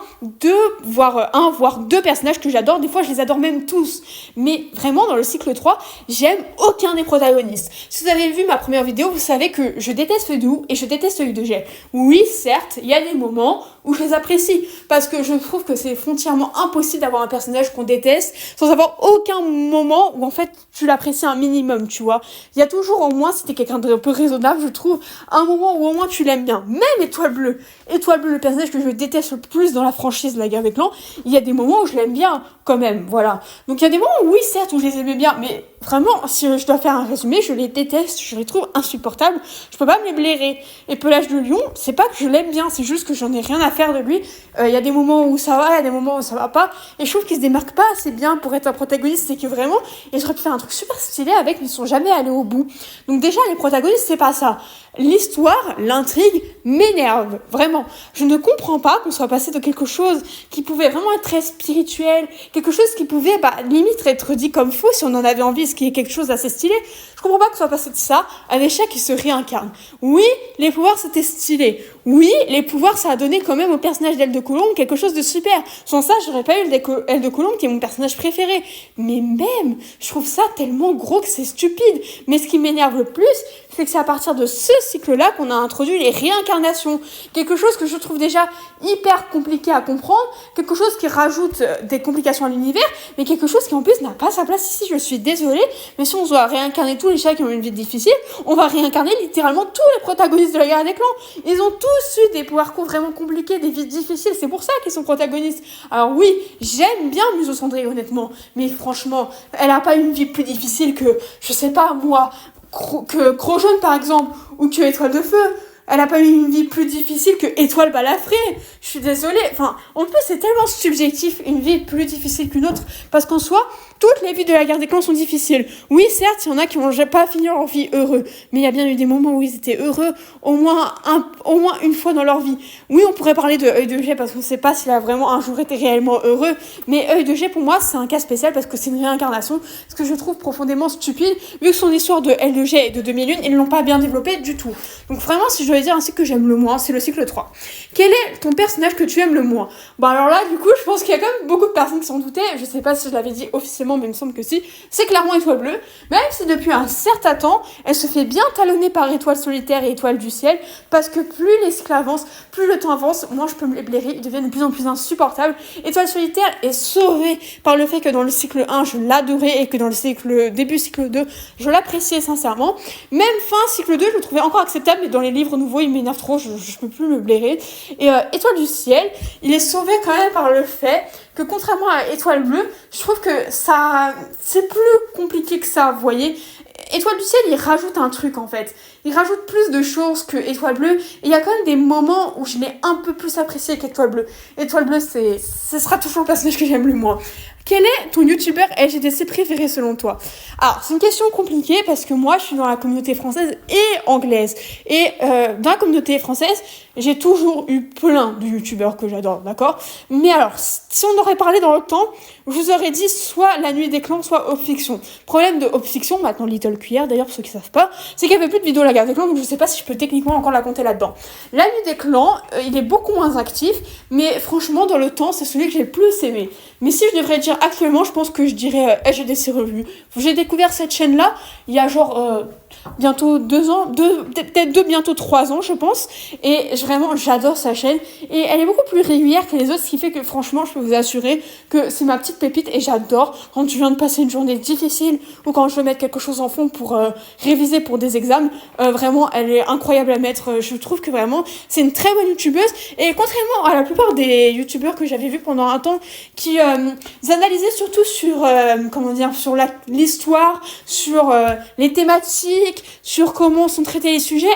voire deux personnages que j'adore. Des fois, je les adore même tous. Mais vraiment, dans le cycle 3, j'aime aucun des protagonistes. Si vous avez vu ma première vidéo, vous savez que je déteste Feuille de Houx et je déteste Feuille de Gel. Oui, certes, il y a des moments où je les apprécie, parce que je trouve que c'est foncièrement impossible d'avoir un personnage qu'on déteste sans avoir aucun moment où en fait tu l'apprécies un minimum, tu vois. Il y a toujours au moins, si t'es quelqu'un d'un peu raisonnable, je trouve, un moment où au moins tu l'aimes bien. Même Étoile Bleue, le personnage que je déteste le plus dans la franchise de la guerre des clans, il y a des moments où je l'aime bien quand même, voilà. Donc il y a des moments où oui, certes, où je les aimais bien, mais vraiment, si je dois faire un résumé, je les déteste, je les trouve insupportables, je peux pas me les blairer. Et Pelage de Lion, c'est pas que je l'aime bien, c'est juste que j'en ai rien à faire de lui. Il y a des moments où ça va, il y a des moments où ça va pas, et je trouve qu'il se démarque pas assez bien pour être un protagoniste, c'est que vraiment, ils auraient pu faire un truc super stylé avec, mais ils sont jamais allés au bout. Donc déjà, les protagonistes, c'est pas ça. L'histoire, l'intrigue m'énerve, vraiment. Je ne comprends pas qu'on soit passé de quelque chose qui pouvait vraiment être très spirituel, quelque chose qui pouvait limite être dit comme faux si on en avait envie, ce qui est quelque chose d'assez stylé. Je comprends pas qu'on soit passé de ça à des chats qui se réincarnent. Oui, les pouvoirs c'était stylé. Oui, les pouvoirs ça a donné quand même au personnage d'Aile de Colombe quelque chose de super. Sans ça, j'aurais pas eu Aile de Colombe qui est mon personnage préféré. Mais même, je trouve ça tellement gros que c'est stupide. Mais ce qui m'énerve le plus, c'est que c'est à partir de ce cycle-là qu'on a introduit les réincarnations. Quelque chose que je trouve déjà hyper compliqué à comprendre, quelque chose qui rajoute des complications à l'univers, mais quelque chose qui en plus n'a pas sa place ici. Je suis désolée, mais si on doit réincarner tous les chats qui ont une vie difficile, on va réincarner littéralement tous les protagonistes de la guerre des clans. Ils ont tous eu des parcours vraiment compliqués, des vies difficiles, c'est pour ça qu'ils sont protagonistes. Alors oui, j'aime bien Muso Cendrille honnêtement, mais franchement, elle a pas une vie plus difficile que, je sais pas moi, que Crojaune par exemple, ou que Étoile de Feu. Elle a pas eu une vie plus difficile que Étoile Balafré. Je suis désolée. Enfin, en plus, c'est tellement subjectif, une vie plus difficile qu'une autre. Parce qu'en soi, toutes les vies de la guerre des clans sont difficiles. Oui, certes, il y en a qui n'ont pas fini leur vie heureux. Mais il y a bien eu des moments où ils étaient heureux, au moins une fois dans leur vie. Oui, on pourrait parler de Œil de Jet parce qu'on ne sait pas s'il a vraiment un jour été réellement heureux. Mais Œil de Jet, pour moi, c'est un cas spécial parce que c'est une réincarnation. Ce que je trouve profondément stupide, vu que son histoire de Œil de Jet et de 2001, ils ne l'ont pas bien développée du tout. Donc vraiment, si je devais dire un cycle que j'aime le moins, c'est le cycle 3. Quel est ton personnage que tu aimes le moins? Bah alors là, du coup, je pense qu'il y a quand même beaucoup de personnes qui s'en doutaient. Je sais pas si je l'avais dit officiellement, mais il me semble que si. C'est clairement Étoile Bleue. Même si depuis un certain temps, elle se fait bien talonner par Étoile Solitaire et Étoile du Ciel. Parce que plus les cycles avancent, plus le temps avance, moins je peux me les blairer. Ils deviennent de plus en plus insupportables. Étoile Solitaire est sauvée par le fait que dans le cycle 1, je l'adorais et que dans le début cycle 2, je l'appréciais sincèrement. Même fin cycle 2, je le trouvais encore acceptable, mais dans les livres nouveaux, il m'énerve trop, je peux plus me blairer. Et Étoile du Ciel, il est sauvé quand même par le fait que contrairement à Étoile Bleue, je trouve que ça, c'est plus compliqué que ça, vous voyez. Étoile du Ciel, il rajoute un truc en fait. Il rajoute plus de choses que Étoile Bleue. Et il y a quand même des moments où je l'ai un peu plus apprécié qu'Étoile Bleue. Étoile Bleue, ce sera toujours le personnage que j'aime le moins. Quel est ton youtubeur LGDC préféré selon toi? Alors, c'est une question compliquée parce que moi, je suis dans la communauté française et anglaise. Et dans la communauté française, j'ai toujours eu plein de youtubeurs que j'adore, d'accord? Mais alors, si on aurait parlé dans le temps, je vous aurais dit soit La Nuit des Clans, soit Obfiction. Problème de Obfiction, maintenant Little Cuillère, d'ailleurs, pour ceux qui savent pas, c'est qu'il n'y avait plus de vidéo La Guerre des Clans, donc je sais pas si je peux techniquement encore la compter là-dedans. La Nuit des Clans, il est beaucoup moins actif, mais franchement, dans le temps, c'est celui que j'ai le plus aimé. Mais si je devrais dire actuellement, je pense que je dirais LGDC Revue. J'ai découvert cette chaîne-là il y a genre bientôt 2 ans, peut-être bientôt 3 ans, je pense. Et vraiment, j'adore sa chaîne. Et elle est beaucoup plus régulière que les autres, ce qui fait que franchement, je peux vous assurer que c'est ma petite pépite et j'adore quand tu viens de passer une journée difficile ou quand je veux mettre quelque chose en fond pour réviser pour des examens. Vraiment, elle est incroyable à mettre. Je trouve que vraiment, c'est une très bonne youtubeuse. Et contrairement à la plupart des youtubeurs que j'avais vus pendant un temps qui analysaient surtout sur, sur l'histoire, sur les thématiques, sur comment sont traités les sujets,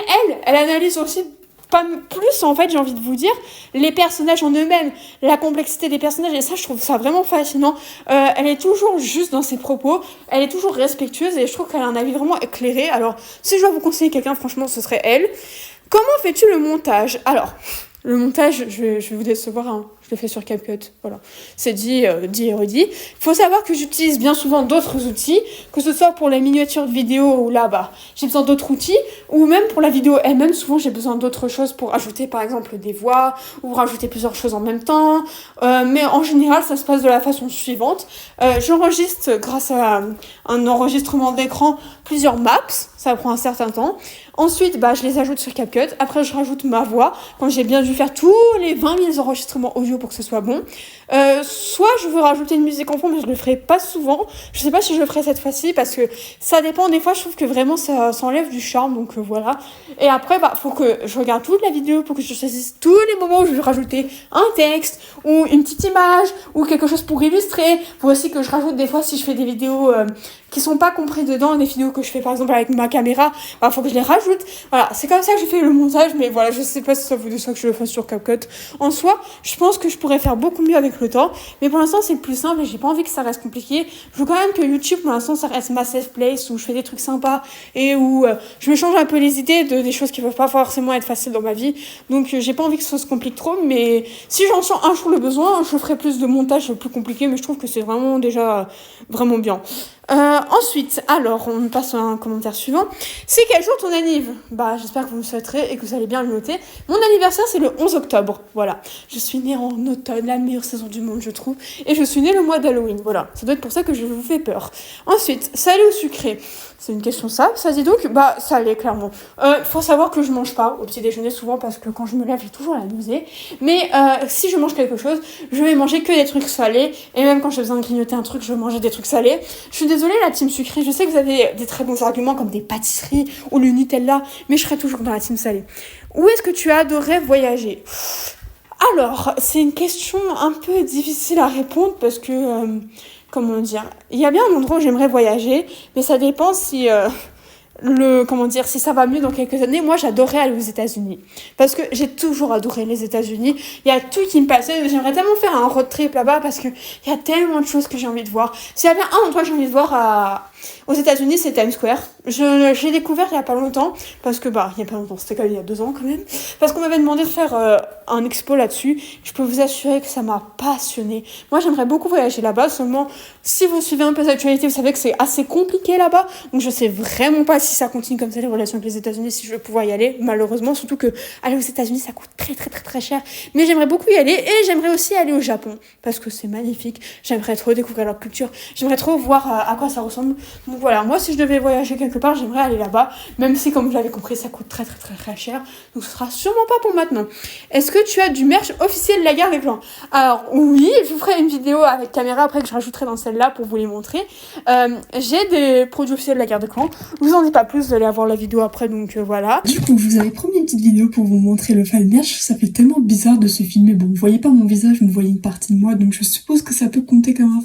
elle analyse aussi pas plus, en fait, j'ai envie de vous dire, les personnages en eux-mêmes, la complexité des personnages, et ça, je trouve ça vraiment fascinant. Elle est toujours juste dans ses propos, elle est toujours respectueuse, et je trouve qu'elle a un avis vraiment éclairé. Alors, si je dois vous conseiller quelqu'un, franchement, ce serait elle. Comment fais-tu le montage? Alors, le montage, je vais vous décevoir, hein. Je le fais sur CapCut, voilà. C'est dit et redit. Il faut savoir que j'utilise bien souvent d'autres outils, que ce soit pour les miniatures de vidéo où là, j'ai besoin d'autres outils, ou même pour la vidéo elle-même, souvent j'ai besoin d'autres choses pour ajouter par exemple des voix, ou rajouter plusieurs choses en même temps. Mais en général, ça se passe de la façon suivante. J'enregistre grâce à un enregistrement d'écran plusieurs maps, ça prend un certain temps. Ensuite, je les ajoute sur CapCut. Après, je rajoute ma voix quand j'ai bien dû faire tous les 20 000 enregistrements audio pour que ce soit bon. Soit je veux rajouter une musique en fond, mais je le ferai pas souvent. Je sais pas si je le ferai cette fois-ci parce que ça dépend. Des fois, je trouve que vraiment ça enlève du charme. Donc voilà. Et après, faut que je regarde toute la vidéo pour que je choisisse tous les moments où je vais rajouter un texte ou une petite image ou quelque chose pour illustrer. Faut aussi que je rajoute des fois si je fais des vidéos qui sont pas comprises dedans, des vidéos que je fais par exemple avec ma caméra, faut que je les rajoute. Voilà, c'est comme ça que je fais le montage, mais voilà, je sais pas si ça vous dit ça que je le fasse sur CapCut. En soi, je pense que je pourrais faire beaucoup mieux avec le temps, mais pour l'instant c'est le plus simple et j'ai pas envie que ça reste compliqué. Je veux quand même que YouTube pour l'instant ça reste ma safe place où je fais des trucs sympas et où je me change un peu les idées de des choses qui peuvent pas forcément être faciles dans ma vie. Donc j'ai pas envie que ça se complique trop, mais si j'en sens un jour le besoin, je ferai plus de montage plus compliqué, mais je trouve que c'est vraiment déjà vraiment bien. Ensuite, alors, on passe à un commentaire suivant. C'est quel jour ton anniv? Bah, j'espère que vous me souhaiterez et que vous allez bien le noter. Mon anniversaire, c'est le 11 octobre. Voilà. Je suis née en automne, la meilleure saison du monde, je trouve. Et je suis née le mois d'Halloween. Voilà. Ça doit être pour ça que je vous fais peur. Ensuite, salé ou sucré? C'est une question simple, ça dit donc? Bah, salé, clairement. Faut savoir que je mange pas au petit déjeuner souvent parce que quand je me lève, j'ai toujours la nausée. Mais si je mange quelque chose, je vais manger que des trucs salés. Et même quand j'ai besoin de grignoter un truc, je vais manger des trucs salés. Je suis désolée, la team sucrée. Je sais que vous avez des très bons arguments comme des pâtisseries ou le Nutella, mais je serai toujours dans la team salée. Où est-ce que tu adorais voyager? Alors, c'est une question un peu difficile à répondre parce que, comment dire, il y a bien un endroit où j'aimerais voyager, mais ça dépend si, si ça va mieux dans quelques années. Moi, j'adorais aller aux États-Unis parce que j'ai toujours adoré les États-Unis. Il y a tout qui me passait. J'aimerais tellement faire un road trip là-bas parce que il y a tellement de choses que j'ai envie de voir. S'il y a bien un endroit que j'ai envie de voir aux États-Unis, c'est Times Square. J'ai découvert il y a pas longtemps parce que il y a pas longtemps, c'était quand même il y a 2 ans quand même, parce qu'on m'avait demandé de faire un expo là-dessus. Je peux vous assurer que ça m'a passionnée. Moi, j'aimerais beaucoup voyager là-bas. Seulement, si vous suivez un peu l'actualité, vous savez que c'est assez compliqué là-bas. Donc, je sais vraiment pas si ça continue comme ça les relations avec les États-Unis, si je vais pouvoir y aller. Malheureusement, surtout que aller aux États-Unis, ça coûte très très très très cher. Mais j'aimerais beaucoup y aller et j'aimerais aussi aller au Japon parce que c'est magnifique. J'aimerais trop découvrir leur culture. J'aimerais trop voir à quoi ça ressemble. Donc voilà, moi si je devais voyager quelque part, j'aimerais aller là-bas, même si comme vous l'avez compris, ça coûte très très très très cher, donc ce sera sûrement pas pour maintenant. Est-ce que tu as du merch officiel de la guerre des clans? Alors oui, je vous ferai une vidéo avec caméra après que je rajouterai dans celle-là pour vous les montrer. J'ai des produits officiels de la guerre des clans, je vous en dis pas plus, vous allez avoir la vidéo après, donc voilà. Du coup, je vous avais promis une petite vidéo pour vous montrer le file merch. Ça fait tellement bizarre de se filmer. Bon, vous voyez pas mon visage, vous voyez une partie de moi, donc je suppose que ça peut compter comme un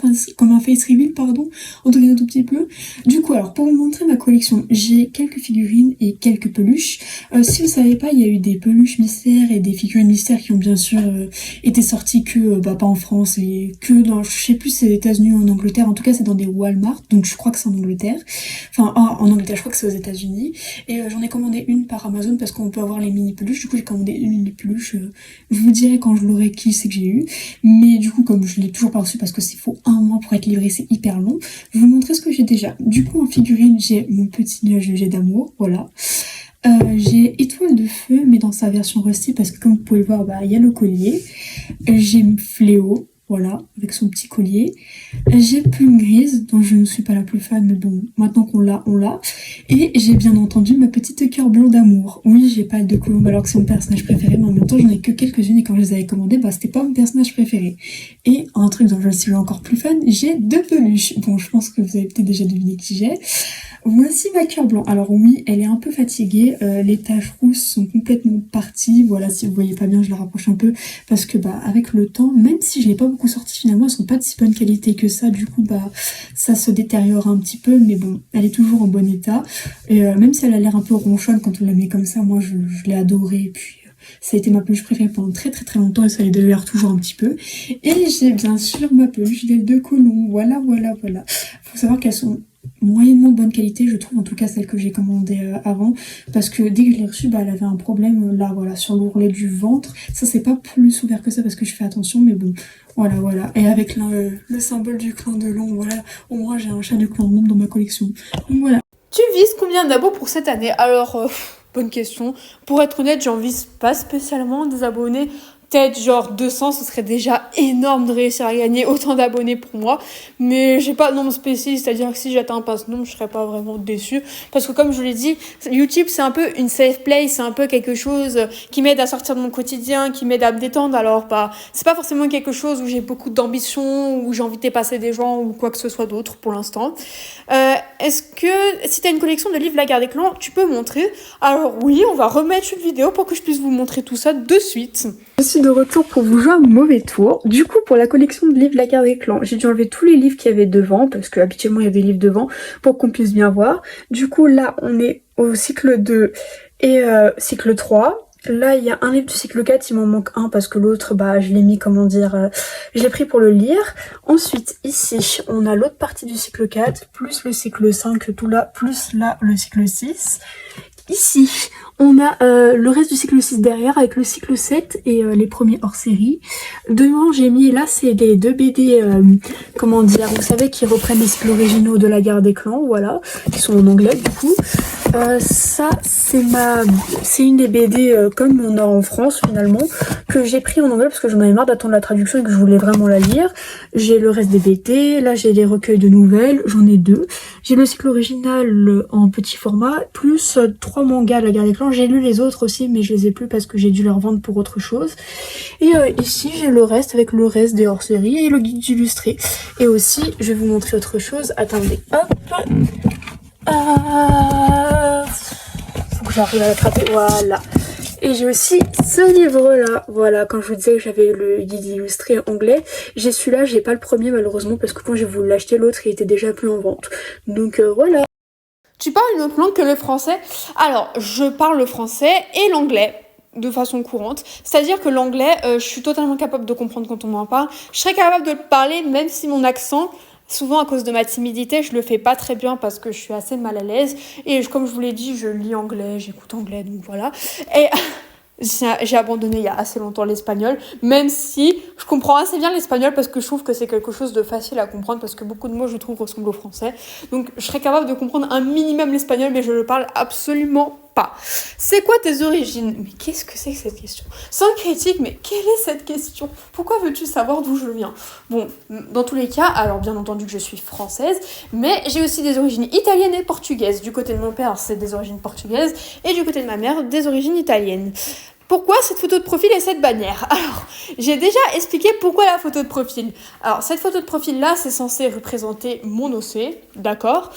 face reveal, pardon, en tout cas un tout petit peu. Du coup, alors pour vous montrer ma collection, j'ai quelques figurines et quelques peluches. Si vous savez pas, il y a eu des peluches mystères et des figurines mystères qui ont bien sûr été sorties que pas en France et que dans, je sais plus si c'est les États-Unis ou en Angleterre. En tout cas, c'est dans des Walmart, donc je crois que c'est en Angleterre. Enfin, en Angleterre, je crois que c'est aux États-Unis. Et j'en ai commandé une par Amazon parce qu'on peut avoir les mini peluches. Du coup, j'ai commandé une mini peluche. Je vous dirai quand je l'aurai qui c'est que j'ai eu. Mais du coup, comme je l'ai toujours pas reçu parce que s'il faut 1 mois pour être livré, c'est hyper long. Je vais vous montrer ce que j'ai déjà. Du coup, en figurine, j'ai mon petit nuage de jet d'amour, voilà. J'ai Étoile de Feu, mais dans sa version rusty, parce que comme vous pouvez le voir, il y a le collier. J'ai Fléau, voilà, avec son petit collier. J'ai Plume Grise, dont je ne suis pas la plus fan, mais bon, maintenant qu'on l'a, on l'a. Et j'ai bien entendu ma petite cœur blond d'amour. Oui, j'ai pas de Colombe alors que c'est mon personnage préféré, mais en même temps, j'en ai que quelques-unes, et quand je les avais commandées, c'était pas mon personnage préféré. Et un truc dont je suis encore plus fan, j'ai 2 peluches. Bon, je pense que vous avez peut-être déjà deviné qui j'ai. Voici ma cœur blanc. Alors oui, elle est un peu fatiguée, les taches rousses sont complètement parties. Voilà, si vous voyez pas bien, je la rapproche un peu parce que avec le temps, même si je l'ai pas beaucoup sorti finalement, elles sont pas de si bonne qualité que ça. Du coup, ça se détériore un petit peu, mais bon, elle est toujours en bon état. Et même si elle a l'air un peu ronchonne quand on la met comme ça, moi je l'ai adorée. Et puis ça a été ma peluche préférée pendant très très très longtemps et ça l'est d'ailleurs toujours un petit peu. Et j'ai bien sûr ma peluche des 2 colons. Voilà. Faut savoir qu'elles sont moyennement de bonne qualité, je trouve, en tout cas celle que j'ai commandée avant, parce que dès que je l'ai reçue, elle avait un problème là, voilà, sur l'ourlet du ventre. Ça, c'est pas plus ouvert que ça parce que je fais attention, mais bon, voilà. Et avec le symbole du clan de Long, voilà, au moins j'ai un chat du clan de Long dans ma collection. Donc voilà. Tu vises combien d'abos pour cette année? Alors, bonne question. Pour être honnête, j'en vise pas spécialement des abonnés. Peut-être genre 200, ce serait déjà énorme de réussir à gagner autant d'abonnés pour moi. Mais j'ai pas de nombre spécifique, c'est-à-dire que si j'atteins pas ce nombre, je serais pas vraiment déçue. Parce que comme je vous l'ai dit, YouTube c'est un peu une safe place, c'est un peu quelque chose qui m'aide à sortir de mon quotidien, qui m'aide à me détendre. Alors c'est pas forcément quelque chose où j'ai beaucoup d'ambition, où j'ai envie de dépasser des gens ou quoi que ce soit d'autre pour l'instant. Est-ce que si t'as une collection de livres La Guerre des Clans, tu peux montrer? Alors oui, on va remettre une vidéo pour que je puisse vous montrer tout ça de suite. Je suis de retour pour vous jouer un mauvais tour. Du coup, pour la collection de livres La Guerre des Clans, j'ai dû enlever tous les livres qu'il y avait devant, parce que habituellement il y avait des livres devant, pour qu'on puisse bien voir. Du coup, là, on est au cycle 2 et cycle 3. Là, il y a un livre du cycle 4, il m'en manque un parce que l'autre, je l'ai mis, je l'ai pris pour le lire. Ensuite, ici, on a l'autre partie du cycle 4, plus le cycle 5, tout là, plus là, le cycle 6. Ici, on a le reste du cycle 6 derrière avec le cycle 7 et les premiers hors série. Devant, j'ai mis là, c'est les 2 BD, comment dire, vous savez, qui reprennent les cycles originaux de la guerre des clans, voilà, qui sont en anglais du coup. Ça, c'est une des BD comme on a en France finalement, que j'ai pris en anglais parce que j'en avais marre d'attendre la traduction et que je voulais vraiment la lire. J'ai le reste des BD, là j'ai les recueils de nouvelles, j'en ai 2. J'ai le cycle original en petit format, plus 3 mangas de la guerre des clans. J'ai lu les autres aussi, mais je les ai plus parce que j'ai dû les revendre pour autre chose. Et ici, j'ai le reste avec le reste des hors-séries et le guide illustré. Et aussi, je vais vous montrer autre chose. Attendez, hop. Faut que j'arrive à l'attraper, voilà. Et j'ai aussi ce livre-là, voilà, quand je vous disais que j'avais le guide illustré anglais, j'ai celui-là, j'ai pas le premier malheureusement, parce que quand j'ai voulu l'acheter, l'autre, il était déjà plus en vente. Donc voilà. Tu parles une autre langue que le français? Alors, je parle le français et l'anglais de façon courante. C'est-à-dire que l'anglais, je suis totalement capable de comprendre quand on m'en parle. Je serais capable de le parler, même si mon accent, souvent à cause de ma timidité, je le fais pas très bien parce que je suis assez mal à l'aise. Et comme je vous l'ai dit, je lis anglais, j'écoute anglais, donc voilà. Et j'ai abandonné il y a assez longtemps l'espagnol, même si je comprends assez bien l'espagnol parce que je trouve que c'est quelque chose de facile à comprendre parce que beaucoup de mots, je trouve, ressemblent au français. Donc, je serais capable de comprendre un minimum l'espagnol, mais je le parle absolument pas. C'est quoi tes origines? Mais qu'est-ce que c'est que cette question? Sans critique, mais quelle est cette question? Pourquoi veux-tu savoir d'où je viens? Bon, dans tous les cas, alors bien entendu que je suis française, mais j'ai aussi des origines italiennes et portugaises. Du côté de mon père, c'est des origines portugaises, et du côté de ma mère, des origines italiennes. Pourquoi cette photo de profil et cette bannière? Alors, j'ai déjà expliqué pourquoi la photo de profil. Alors, cette photo de profil-là, c'est censé représenter mon OC, d'accord,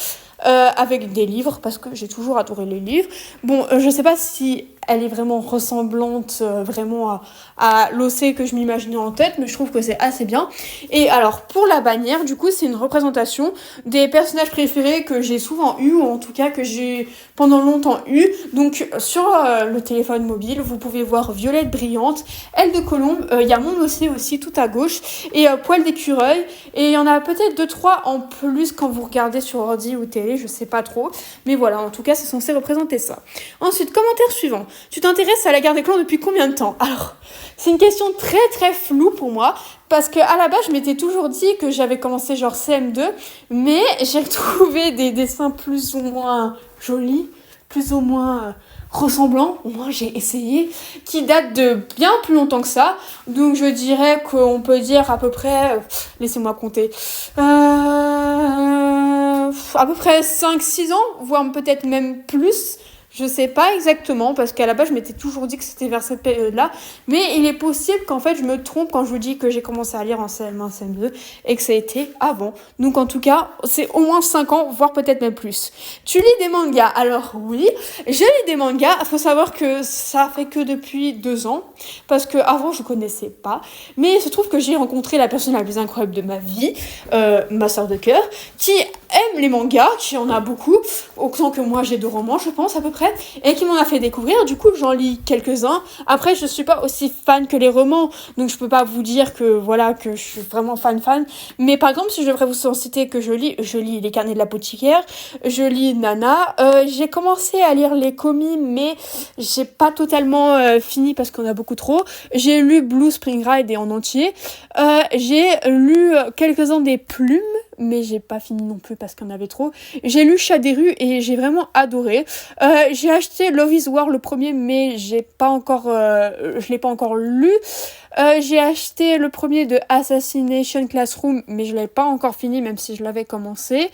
avec des livres, parce que j'ai toujours adoré les livres. Bon, je sais pas si elle est vraiment ressemblante vraiment à l'OC que je m'imaginais en tête, mais je trouve que c'est assez bien. Et alors, pour la bannière, du coup, c'est une représentation des personnages préférés que j'ai souvent eu, ou en tout cas que j'ai pendant longtemps eu. Donc, sur le téléphone mobile, vous pouvez voir Violette Brillante, Aile de Colombe, il y a mon OC aussi tout à gauche, et Poil d'écureuil. Et il y en a peut-être 2-3 en plus quand vous regardez sur ordi ou télé, je sais pas trop. Mais voilà, en tout cas, c'est censé représenter ça. Ensuite, commentaire suivant. Tu t'intéresses à la guerre des clans depuis combien de temps? Alors, c'est une question très très floue pour moi, parce que à la base, je m'étais toujours dit que j'avais commencé genre CM2, mais j'ai trouvé des dessins plus ou moins jolis, plus ou moins ressemblants, au moins j'ai essayé, qui datent de bien plus longtemps que ça. Donc je dirais qu'on peut dire à peu près, laissez-moi compter, à peu près 5-6 ans, voire peut-être même plus. Je sais pas exactement, parce qu'à la base, je m'étais toujours dit que c'était vers cette période-là. Mais il est possible qu'en fait, je me trompe quand je vous dis que j'ai commencé à lire en CM1, CM2, et que ça a été avant. Donc en tout cas, c'est au moins 5 ans, voire peut-être même plus. Tu lis des mangas? Alors oui, je lis des mangas. Il faut savoir que ça fait que depuis 2 ans, parce que avant je connaissais pas. Mais il se trouve que j'ai rencontré la personne la plus incroyable de ma vie, ma sœur de cœur, qui aime les mangas, qui en a beaucoup, autant que moi j'ai 2 romans, je pense, à peu près, et qui m'en a fait découvrir. Du coup, j'en lis quelques-uns. Après, je suis pas aussi fan que les romans, donc je peux pas vous dire que, voilà, que je suis vraiment fan. Mais par exemple, si je devrais vous en citer que je lis Les Carnets de l'apothicaire, je lis Nana, j'ai commencé à lire les comics, mais j'ai pas totalement fini parce qu'on a beaucoup trop. J'ai lu Blue Spring Ride et en entier. J'ai lu quelques-uns des Plumes, mais j'ai pas fini non plus parce qu'il y en avait trop. J'ai lu Chat des rues et j'ai vraiment adoré. J'ai acheté Love is War le premier, mais je l'ai pas encore lu. J'ai acheté le premier de Assassination Classroom, mais je l'ai pas encore fini, même si je l'avais commencé.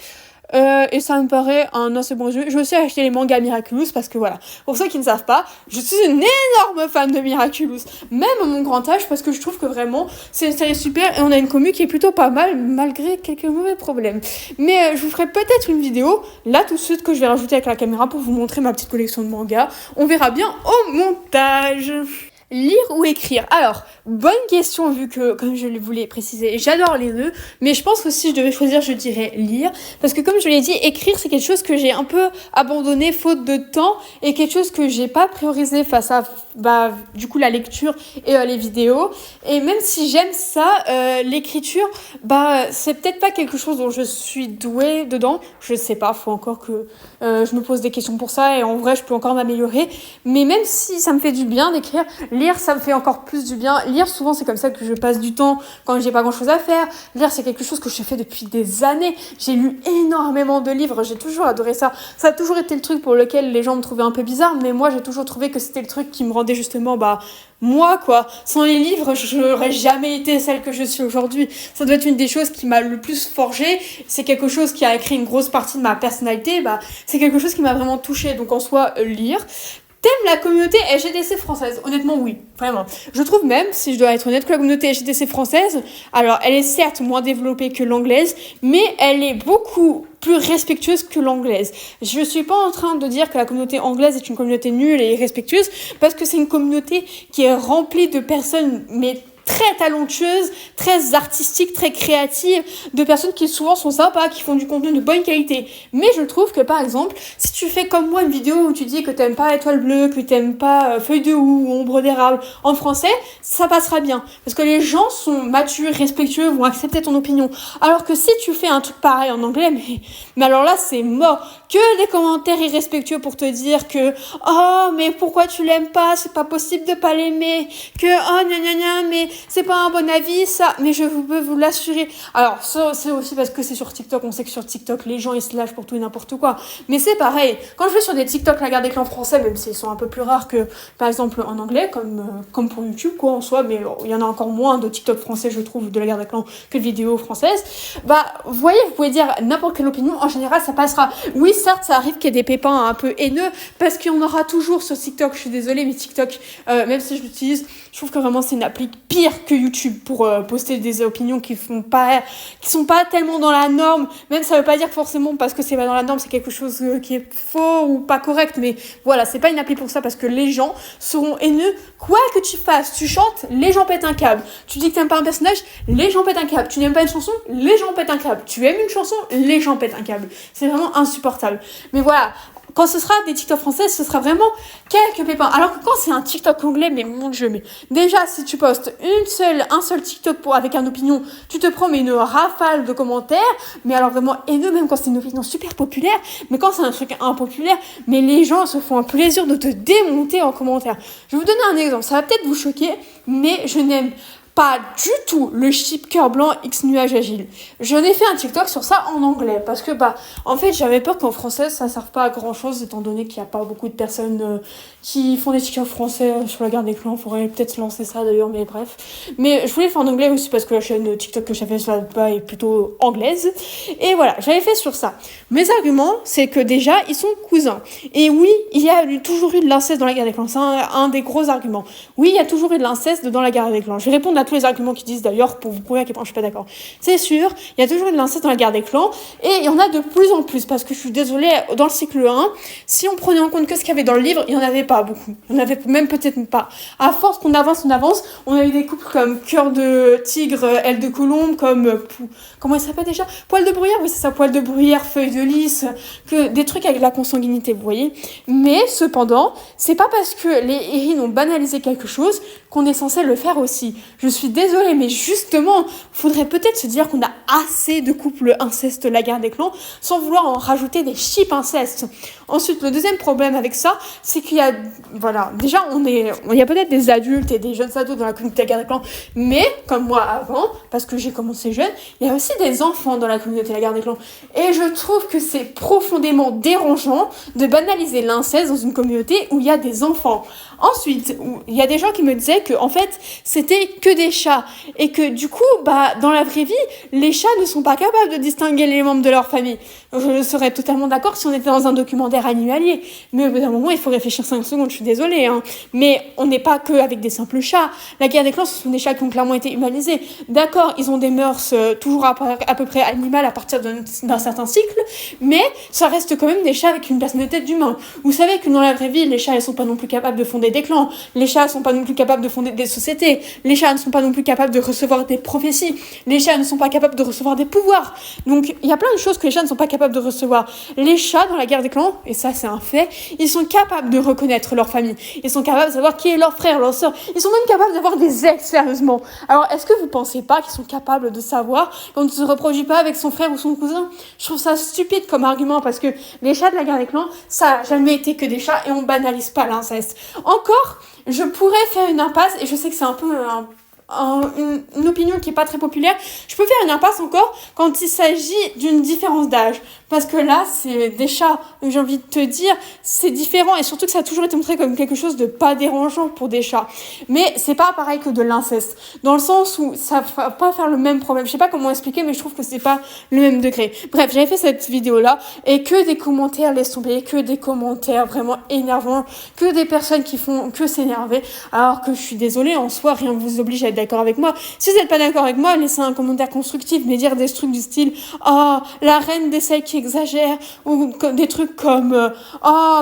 Et ça me paraît un assez bon résumé. J'ai aussi acheté les mangas Miraculous parce que voilà, pour ceux qui ne savent pas, je suis une énorme fan de Miraculous, même à mon grand âge, parce que je trouve que vraiment c'est une série super et on a une commu qui est plutôt pas mal malgré quelques mauvais problèmes. Mais je vous ferai peut-être une vidéo là tout de suite que je vais rajouter avec la caméra pour vous montrer ma petite collection de mangas. On verra bien au montage. Lire ou écrire? Alors, bonne question vu que, comme je vous l'ai précisé, j'adore les deux, mais je pense que si je devais choisir, je dirais lire, parce que comme je l'ai dit, écrire c'est quelque chose que j'ai un peu abandonné faute de temps et quelque chose que j'ai pas priorisé face à, du coup la lecture et les vidéos. Et même si j'aime ça, l'écriture, c'est peut-être pas quelque chose dont je suis douée dedans. Je sais pas, faut encore que je me pose des questions pour ça et en vrai je peux encore m'améliorer. Mais même si ça me fait du bien d'écrire, lire ça me fait encore plus du bien. Lire souvent c'est comme ça que je passe du temps quand j'ai pas grand chose à faire. Lire c'est quelque chose que je fais depuis des années. J'ai lu énormément de livres, j'ai toujours adoré ça. Ça a toujours été le truc pour lequel les gens me trouvaient un peu bizarre, mais moi j'ai toujours trouvé que c'était le truc qui me rendait justement moi quoi. Sans les livres j'aurais jamais été celle que je suis aujourd'hui. Ça doit être une des choses qui m'a le plus forgée. C'est quelque chose qui a écrit une grosse partie de ma personnalité. C'est quelque chose qui m'a vraiment touchée. Donc en soi, lire. T'aimes la communauté LGBTC française? Honnêtement, oui, vraiment. Je trouve même, si je dois être honnête, que la communauté LGBTC française, alors elle est certes moins développée que l'anglaise, mais elle est beaucoup plus respectueuse que l'anglaise. Je suis pas en train de dire que la communauté anglaise est une communauté nulle et irrespectueuse, parce que c'est une communauté qui est remplie de personnes, mais très talentueuses, très artistiques, très créatives, de personnes qui souvent sont sympas, qui font du contenu de bonne qualité. Mais je trouve que par exemple, si tu fais comme moi une vidéo où tu dis que t'aimes pas Étoile Bleue, que t'aimes pas Feuille de Houx ou Ombre d'érable en français, ça passera bien. Parce que les gens sont matures, respectueux, vont accepter ton opinion. Alors que si tu fais un truc pareil en anglais, mais alors là c'est mort. Que des commentaires irrespectueux pour te dire que oh mais pourquoi tu l'aimes pas, c'est pas possible de pas l'aimer, que oh gna gna gna mais c'est pas un bon avis ça, mais je peux vous l'assurer. Alors ça c'est aussi parce que c'est sur TikTok, on sait que sur TikTok les gens ils se lâchent pour tout et n'importe quoi, mais c'est pareil, quand je vais sur des TikTok la guerre des clans français, même s'ils sont un peu plus rares que par exemple en anglais, comme pour YouTube quoi en soi, mais il y en a encore moins de TikTok français je trouve de la guerre des clans que de vidéos françaises, vous voyez, vous pouvez dire n'importe quelle opinion, en général ça passera. Oui certes ça arrive qu'il y ait des pépins un peu haineux, parce qu'il y en aura toujours sur TikTok, je suis désolée mais TikTok, même si je l'utilise, je trouve que vraiment c'est une appli pire que YouTube pour poster des opinions qui sont pas tellement dans la norme. Même ça veut pas dire que forcément parce que c'est pas dans la norme c'est quelque chose qui est faux ou pas correct, mais voilà, c'est pas une appli pour ça, parce que les gens seront haineux quoi que tu fasses. Tu chantes, les gens pètent un câble. Tu dis que t'aimes pas un personnage, les gens pètent un câble. Tu n'aimes pas une chanson, les gens pètent un câble. Tu aimes une chanson, les gens pètent un câble. C'est vraiment insupportable. Mais voilà, quand ce sera des TikTok françaises, ce sera vraiment quelques pépins. Alors que quand c'est un TikTok anglais, mais mon Dieu, mais déjà, si tu postes un seul TikTok avec une opinion, tu te prends une rafale de commentaires, mais alors vraiment haineux, même quand c'est une opinion super populaire, mais quand c'est un truc impopulaire, mais les gens se font un plaisir de te démonter en commentaire. Je vais vous donner un exemple, ça va peut-être vous choquer, mais je n'aime pas du tout le chip cœur blanc X nuage agile. J'en ai fait un TikTok sur ça en anglais parce que en fait j'avais peur qu'en français ça serve pas à grand chose, étant donné qu'il n'y a pas beaucoup de personnes qui font des TikTok français sur la guerre des clans. Faudrait peut-être se lancer ça d'ailleurs, mais bref. Mais je voulais le faire en anglais aussi parce que la chaîne TikTok que j'avais sur là-bas est plutôt anglaise. Et voilà, j'avais fait sur ça. Mes arguments, c'est que déjà ils sont cousins. Et oui, il y a toujours eu de l'inceste dans la guerre des clans. C'est un des gros arguments. Oui, il y a toujours eu de l'inceste dans la guerre des clans. Je vais répondre à tous les arguments qu'ils disent d'ailleurs pour vous prouver à quel point je suis pas d'accord. C'est sûr, il y a toujours eu de l'inceste dans la guerre des clans et il y en a de plus en plus parce que je suis désolée, dans le cycle 1, si on prenait en compte que ce qu'il y avait dans le livre, il y en avait pas beaucoup. Il y en avait même peut-être pas. À force qu'on avance, on a eu des couples comme Cœur de Tigre, Aile de Colombe, comme comment il s'appelle déjà, Poil de Bruyère, oui c'est ça, Poil de Bruyère, Feuille de Lys, que des trucs avec la consanguinité, vous voyez. Mais cependant, c'est pas parce que les hérines ont banalisé quelque chose qu'on est censé le faire aussi. Je suis désolée, mais justement, faudrait peut-être se dire qu'on a assez de couples incestes la guerre des clans, sans vouloir en rajouter des chips incestes. Ensuite, le deuxième problème avec ça, c'est qu'il y a, voilà, déjà, il y a peut-être des adultes et des jeunes ados dans la communauté la guerre des clans, mais, comme moi avant, parce que j'ai commencé jeune, il y a aussi des enfants dans la communauté la guerre des clans. Et je trouve que c'est profondément dérangeant de banaliser l'inceste dans une communauté où il y a des enfants. Ensuite, il y a des gens qui me disaient disait que en fait c'était que des chats et que du coup dans la vraie vie les chats ne sont pas capables de distinguer les membres de leur famille. Je serais totalement d'accord si on était dans un documentaire animalier, mais au bout d'un moment il faut réfléchir 5 secondes, je suis désolée, hein. Mais on n'est pas que avec des simples chats. La guerre des clans, ce sont des chats qui ont clairement été humanisés. D'accord, ils ont des mœurs toujours à peu près animales à partir d'un certain cycle, mais ça reste quand même des chats avec une personnalité d'humain. Vous savez que dans la vraie vie, les chats ne sont pas non plus capables de fonder des clans, les chats ne sont pas non plus capables de fonder des sociétés, les chats ne sont pas non plus capables de recevoir des prophéties, les chats ne sont pas capables de recevoir des pouvoirs. Donc il y a plein de choses que les chats ne sont pas capables de recevoir. Les chats dans la guerre des clans, et ça c'est un fait, ils sont capables de reconnaître leur famille, ils sont capables de savoir qui est leur frère, leur soeur, ils sont même capables d'avoir des ex, sérieusement. Alors est-ce que vous pensez pas qu'ils sont capables de savoir quand on ne se reproduit pas avec son frère ou son cousin? Je trouve ça stupide comme argument parce que les chats de la guerre des clans, ça a jamais été que des chats et on banalise pas l'inceste. Encore, je pourrais faire une impasse, et je sais que c'est un peu une opinion qui est pas très populaire, je peux faire une impasse encore quand il s'agit d'une différence d'âge, parce que là c'est des chats, donc j'ai envie de te dire c'est différent, et surtout que ça a toujours été montré comme quelque chose de pas dérangeant pour des chats, mais c'est pas pareil que de l'inceste, dans le sens où ça va pas faire le même problème. Je sais pas comment expliquer, mais je trouve que c'est pas le même degré. Bref, j'avais fait cette vidéo là et que des commentaires laisse tomber, que des commentaires vraiment énervants, que des personnes qui font que s'énerver, alors que je suis désolée, en soi rien ne vous oblige à être d'accord avec moi. Si vous n'êtes pas d'accord avec moi, laissez un commentaire constructif, mais dire des trucs du style la reine d'essai qui exagère, ou des trucs comme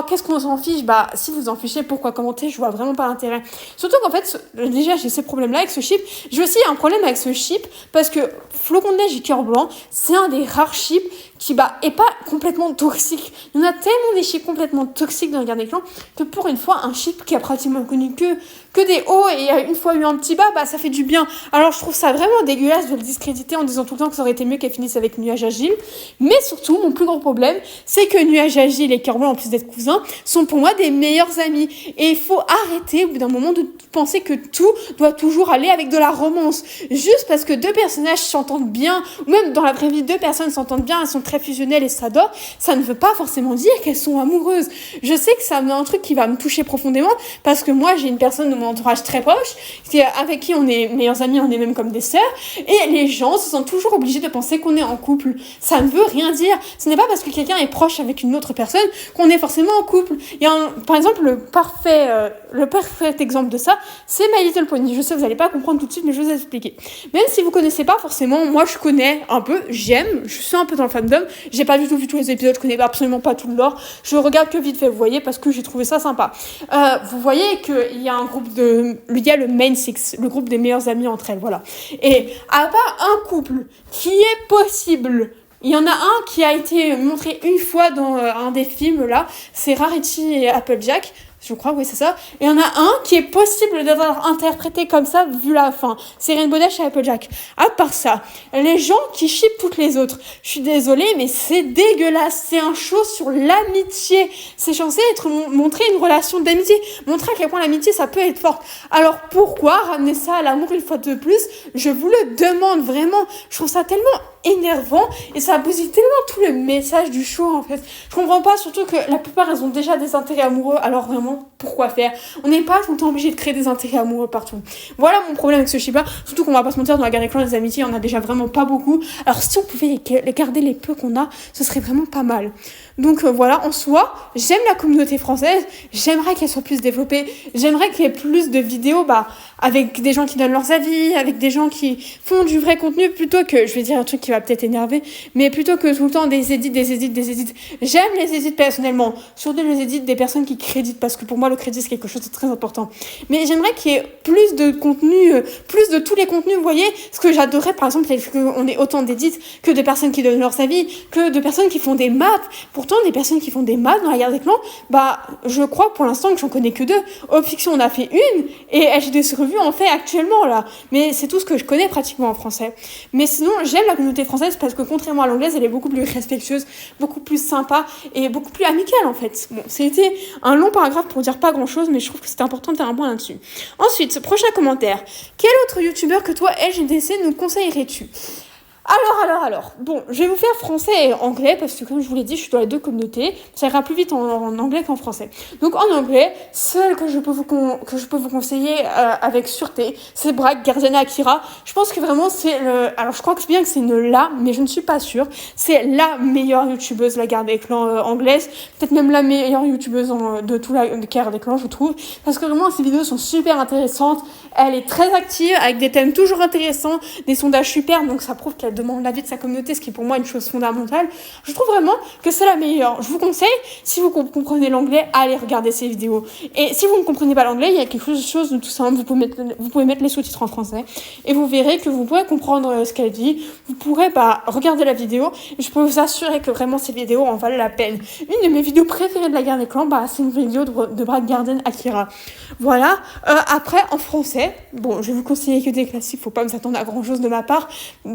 qu'est-ce qu'on s'en fiche, si vous en fichez, pourquoi commenter? Je vois vraiment pas l'intérêt. Surtout qu'en fait, déjà j'ai ces problèmes-là avec ce chip. J'ai aussi un problème avec ce chip parce que Flocon de Neige et Cœur Blanc, c'est un des rares chips qui est pas complètement toxique. Il y en a tellement des chips complètement toxiques dans la guerre des clans que pour une fois, un chip qui a pratiquement connu que des hauts et a une fois eu un petit bas, ça fait du bien. Alors je trouve ça vraiment dégueulasse de le discréditer en disant tout le temps que ça aurait été mieux qu'elle finisse avec Nuage Agile. Mais surtout, mon plus gros problème, c'est que Nuage Agile et Cœur Blanc, en plus d'être cousins, sont pour moi des meilleurs amis. Et il faut arrêter au bout d'un moment de penser que tout doit toujours aller avec de la romance. Juste parce que deux personnages s'entendent bien, ou même dans la vraie vie, deux personnes s'entendent bien, elles sont très fusionnelles et s'adorent, ça ne veut pas forcément dire qu'elles sont amoureuses. Je sais que ça un truc qui va me toucher profondément, parce que moi, j'ai une personne de mon entourage très proche, avec qui on est meilleurs amis, on est même comme des sœurs, et les gens se sentent toujours obligés de penser qu'on est en couple. Ça ne veut rien dire. Ce n'est pas parce que quelqu'un est proche avec une autre personne qu'on est forcément en couple. Il y a par exemple, le parfait exemple de ça, c'est My Little Pony. Je sais, vous n'allez pas comprendre tout de suite, mais je vais vous expliquer. Même si vous connaissez pas forcément, moi je connais un peu, j'aime, je suis un peu dans le fandom, j'ai pas du tout vu tous les épisodes, je connais absolument pas tout le lore, je regarde que vite fait, vous voyez, parce que j'ai trouvé ça sympa. Vous voyez qu'il y a il y a le Main Six, le groupe des meilleures amies entre elles, voilà. Et à part un couple qui est possible, il y en a un qui a été montré une fois dans un des films là, c'est Rarity et Applejack. Je crois, oui, c'est ça. Et il y en a un qui est possible d'être interprété comme ça, vu la fin. C'est Rainbow Dash et Applejack. À part ça, les gens qui shippent toutes les autres, je suis désolée, mais c'est dégueulasse. C'est un show sur l'amitié. C'est censé montrer une relation d'amitié. Montrer à quel point l'amitié, ça peut être forte. Alors pourquoi ramener ça à l'amour une fois de plus? Je vous le demande vraiment. Je trouve ça tellement énervant et ça bousille tellement tout le message du show, en fait. Je comprends pas, surtout que la plupart, elles ont déjà des intérêts amoureux. Alors vraiment, pourquoi faire? On n'est pas tout le temps obligé de créer des intérêts amoureux partout. Voilà mon problème avec ce chip-là. Surtout qu'on va pas se mentir, dans la guerre des clans, les amitiés, on a déjà vraiment pas beaucoup. Alors si on pouvait les garder les peu qu'on a, ce serait vraiment pas mal. Donc voilà, en soi, j'aime la communauté française, j'aimerais qu'elle soit plus développée, j'aimerais qu'il y ait plus de vidéos avec des gens qui donnent leurs avis, avec des gens qui font du vrai contenu, plutôt que, je vais dire un truc qui va peut-être énerver, mais plutôt que tout le temps des edits. J'aime les edits personnellement, surtout les edits des personnes qui créditent, parce que pour moi le crédit c'est quelque chose de très important. Mais j'aimerais qu'il y ait plus de contenu, plus de tous les contenus, vous voyez. Ce que j'adorerais par exemple, c'est qu'on ait autant d'édits que de personnes qui donnent leurs avis, que de personnes qui font des maths. Pourtant, des personnes qui font des maths dans la guerre des clans, je crois pour l'instant que j'en connais que 2. Obfiction on a fait une, et LGDC Revue en fait actuellement là. Mais c'est tout ce que je connais pratiquement en français. Mais sinon, j'aime la communauté française parce que contrairement à l'anglaise, elle est beaucoup plus respectueuse, beaucoup plus sympa et beaucoup plus amicale en fait. Bon, c'était un long paragraphe pour dire pas grand chose, mais je trouve que c'était important de faire un point là-dessus. Ensuite, prochain commentaire. Quel autre youtubeur que toi, LGDC, nous conseillerais-tu? Alors. Bon, je vais vous faire français et anglais parce que comme je vous l'ai dit, je suis dans les deux communautés. Ça ira plus vite en anglais qu'en français. Donc en anglais, celle que je peux vous conseiller avec sûreté, c'est Bragg Garden Akira. Je pense que vraiment c'est alors je crois que c'est bien que c'est mais je ne suis pas sûre. C'est la meilleure youtubeuse, la Garde des Clans anglaise. Peut-être même la meilleure youtubeuse de tout la Garde des Clans, je trouve. Parce que vraiment, ses vidéos sont super intéressantes. Elle est très active avec des thèmes toujours intéressants, des sondages super. Donc ça prouve qu'elle demande l'avis de sa communauté, ce qui est pour moi une chose fondamentale. Je trouve vraiment que c'est la meilleure. Je vous conseille, si vous comprenez l'anglais, allez regarder ses vidéos. Et si vous ne comprenez pas l'anglais, il y a quelque chose de tout simple. Vous pouvez mettre les sous-titres en français et vous verrez que vous pourrez comprendre ce qu'elle dit. Vous pourrez regarder la vidéo et je peux vous assurer que vraiment ces vidéos en valent la peine. Une de mes vidéos préférées de la Garde des Clans, c'est une vidéo de Bragg Garden Akira. Voilà. Après, en français, bon, je vais vous conseiller que des classiques, faut pas me s'attendre à grand chose de ma part,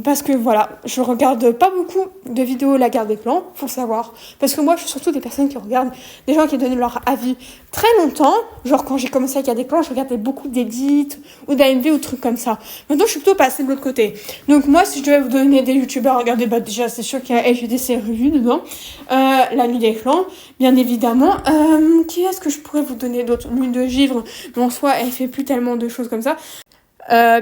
parce que voilà, je regarde pas beaucoup de vidéos La Garde des Clans, faut le savoir, parce que moi je suis surtout des personnes qui regardent des gens qui donnent leur avis très longtemps, genre quand j'ai commencé à Garde des Clans, je regardais beaucoup d'édits ou d'AMV ou trucs comme ça. Maintenant je suis plutôt passée de l'autre côté. Donc moi si je devais vous donner des youtubeurs à regarder, déjà c'est sûr qu'il y a LGDC Revue dedans, La Nuit des Clans, bien évidemment. Qui est-ce que je pourrais vous donner d'autres? Lune de Givre, mais en soi elle fait plus tellement de choses comme ça.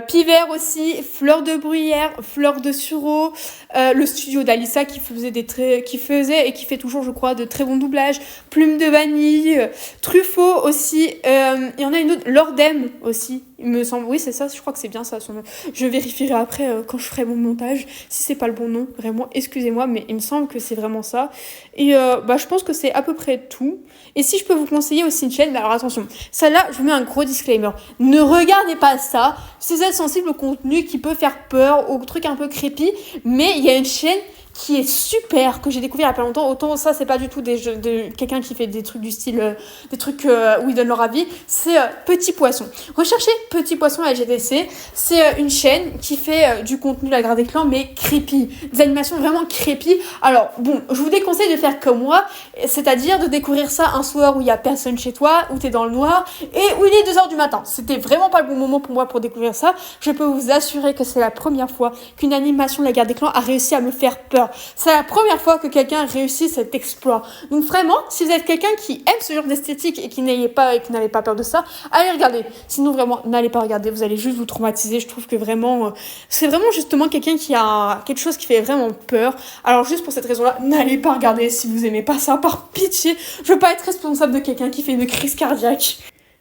Pivert aussi, Fleur de Bruyère, Fleur de Sureau, le studio d'Alissa qui faisait et qui fait toujours je crois de très bons doublages, Plume de Vanille, Truffaut aussi, il y en a une autre, Lordem aussi, il me semble, oui c'est ça, je crois que c'est bien ça son nom, je vérifierai après quand je ferai mon montage si c'est pas le bon nom, vraiment excusez-moi mais il me semble que c'est vraiment ça et je pense que c'est à peu près tout. Et si je peux vous conseiller aussi une chaîne, mais alors attention, celle-là je vous mets un gros disclaimer, ne regardez pas ça si vous êtes sensible au contenu qui peut faire peur, aux trucs un peu creepy, mais il y a une chaîne qui est super, que j'ai découvert il y a pas longtemps. Autant ça, c'est pas du tout quelqu'un qui fait des trucs du style, des trucs où ils donnent leur avis. C'est Petit Poisson. Recherchez Petit Poisson à LGDC. C'est une chaîne qui fait du contenu de la Garde des Clans, mais creepy. Des animations vraiment creepy. Alors, bon, je vous déconseille de faire comme moi, c'est-à-dire de découvrir ça un soir où il y a personne chez toi, où t'es dans le noir, et où il est 2h du matin. C'était vraiment pas le bon moment pour moi pour découvrir ça. Je peux vous assurer que c'est la première fois qu'une animation de la Garde des Clans a réussi à me faire peur. C'est la première fois que quelqu'un réussit cet exploit. Donc vraiment, si vous êtes quelqu'un qui aime ce genre d'esthétique et qui n'avez pas peur de ça, allez regarder. Sinon vraiment, n'allez pas regarder, vous allez juste vous traumatiser. Je trouve que vraiment, c'est vraiment justement quelqu'un qui a quelque chose qui fait vraiment peur. Alors juste pour cette raison-là, n'allez pas regarder si vous aimez pas ça, par pitié. Je veux pas être responsable de quelqu'un qui fait une crise cardiaque.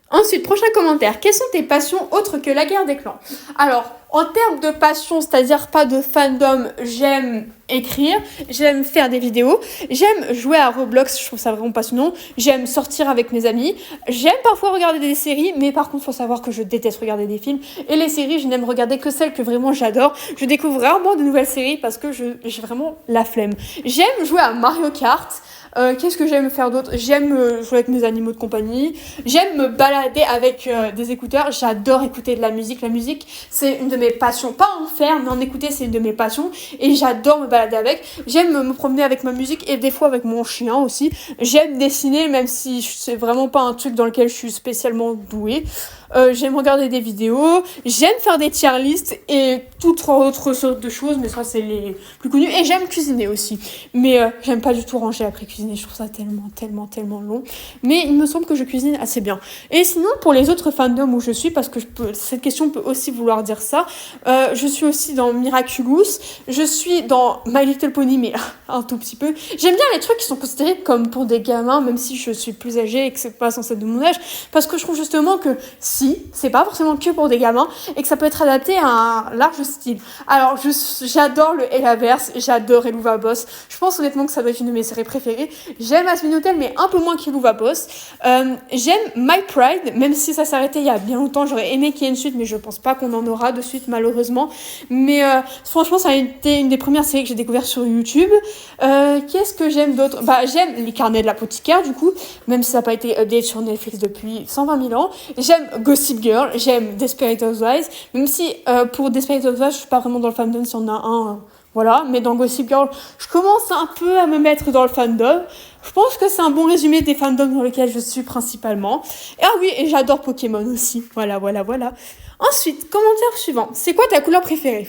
Ensuite, prochain commentaire. Quelles sont tes passions autres que la Guerre des Clans? Alors, en termes de passion, c'est-à-dire pas de fandom, j'aime écrire, j'aime faire des vidéos, j'aime jouer à Roblox, je trouve ça vraiment passionnant, j'aime sortir avec mes amis, j'aime parfois regarder des séries, mais par contre, faut savoir que je déteste regarder des films, et les séries, je n'aime regarder que celles que vraiment j'adore. Je découvre rarement de nouvelles séries parce que j'ai vraiment la flemme. J'aime jouer à Mario Kart. Qu'est-ce que j'aime faire d'autre? J'aime jouer avec mes animaux de compagnie. J'aime me balader avec des écouteurs. J'adore écouter de la musique. La musique, c'est une de mes passions. Pas en faire, mais en écouter, c'est une de mes passions. Et j'adore me balader avec. J'aime me promener avec ma musique et des fois avec mon chien aussi. J'aime dessiner, même si c'est vraiment pas un truc dans lequel je suis spécialement douée. J'aime regarder des vidéos, j'aime faire des tier lists et toute autre sorte de choses, mais ça c'est les plus connus. Et j'aime cuisiner aussi, mais j'aime pas du tout ranger après cuisiner, je trouve ça tellement long. Mais il me semble que je cuisine assez bien. Et sinon pour les autres fandoms où je suis, parce que cette question peut aussi vouloir dire ça, je suis aussi dans Miraculous, je suis dans My Little Pony, mais un tout petit peu. J'aime bien les trucs qui sont considérés comme pour des gamins, même si je suis plus âgée et que c'est pas censé être de mon âge, parce que je trouve justement que c'est pas forcément que pour des gamins et que ça peut être adapté à un large style. Alors j'adore le Ellaverse, j'adore Helluva Boss. Je pense honnêtement que ça doit être une de mes séries préférées. J'aime Asmin Hotel, mais un peu moins qu'Helluva Boss. J'aime My Pride, même si ça s'arrêtait il y a bien longtemps. J'aurais aimé qu'il y ait une suite, mais je pense pas qu'on en aura de suite malheureusement. Mais franchement, ça a été une des premières séries que j'ai découvert sur YouTube. Qu'est-ce que j'aime d'autre? J'aime les carnets de l'apothicaire du coup, même si ça n'a pas été update sur Netflix depuis 120 000 ans. J'aime Gossip Girl, j'aime Desperate Housewives, même si pour Desperate Housewives, je suis pas vraiment dans le fandom, si on a un, voilà, mais dans Gossip Girl, je commence un peu à me mettre dans le fandom. Je pense que c'est un bon résumé des fandoms dans lesquels je suis principalement. Et oui, et j'adore Pokémon aussi, voilà. Ensuite, commentaire suivant, c'est quoi ta couleur préférée?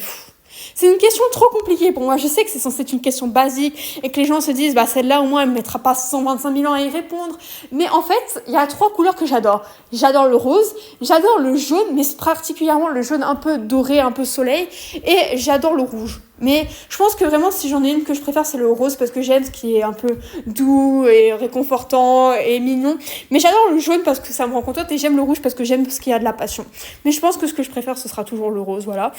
C'est une question trop compliquée pour moi. Je sais que c'est censé être une question basique et que les gens se disent, celle-là, au moins, elle me mettra pas 125 000 ans à y répondre. Mais en fait, il y a 3 couleurs que j'adore. J'adore le rose, j'adore le jaune, mais particulièrement le jaune un peu doré, un peu soleil, et j'adore le rouge. Mais je pense que vraiment, si j'en ai une que je préfère, c'est le rose, parce que j'aime ce qui est un peu doux et réconfortant et mignon. Mais j'adore le jaune parce que ça me rend contente, et j'aime le rouge parce que j'aime ce qu'il y a de la passion. Mais je pense que ce que je préfère, ce sera toujours le rose, voilà.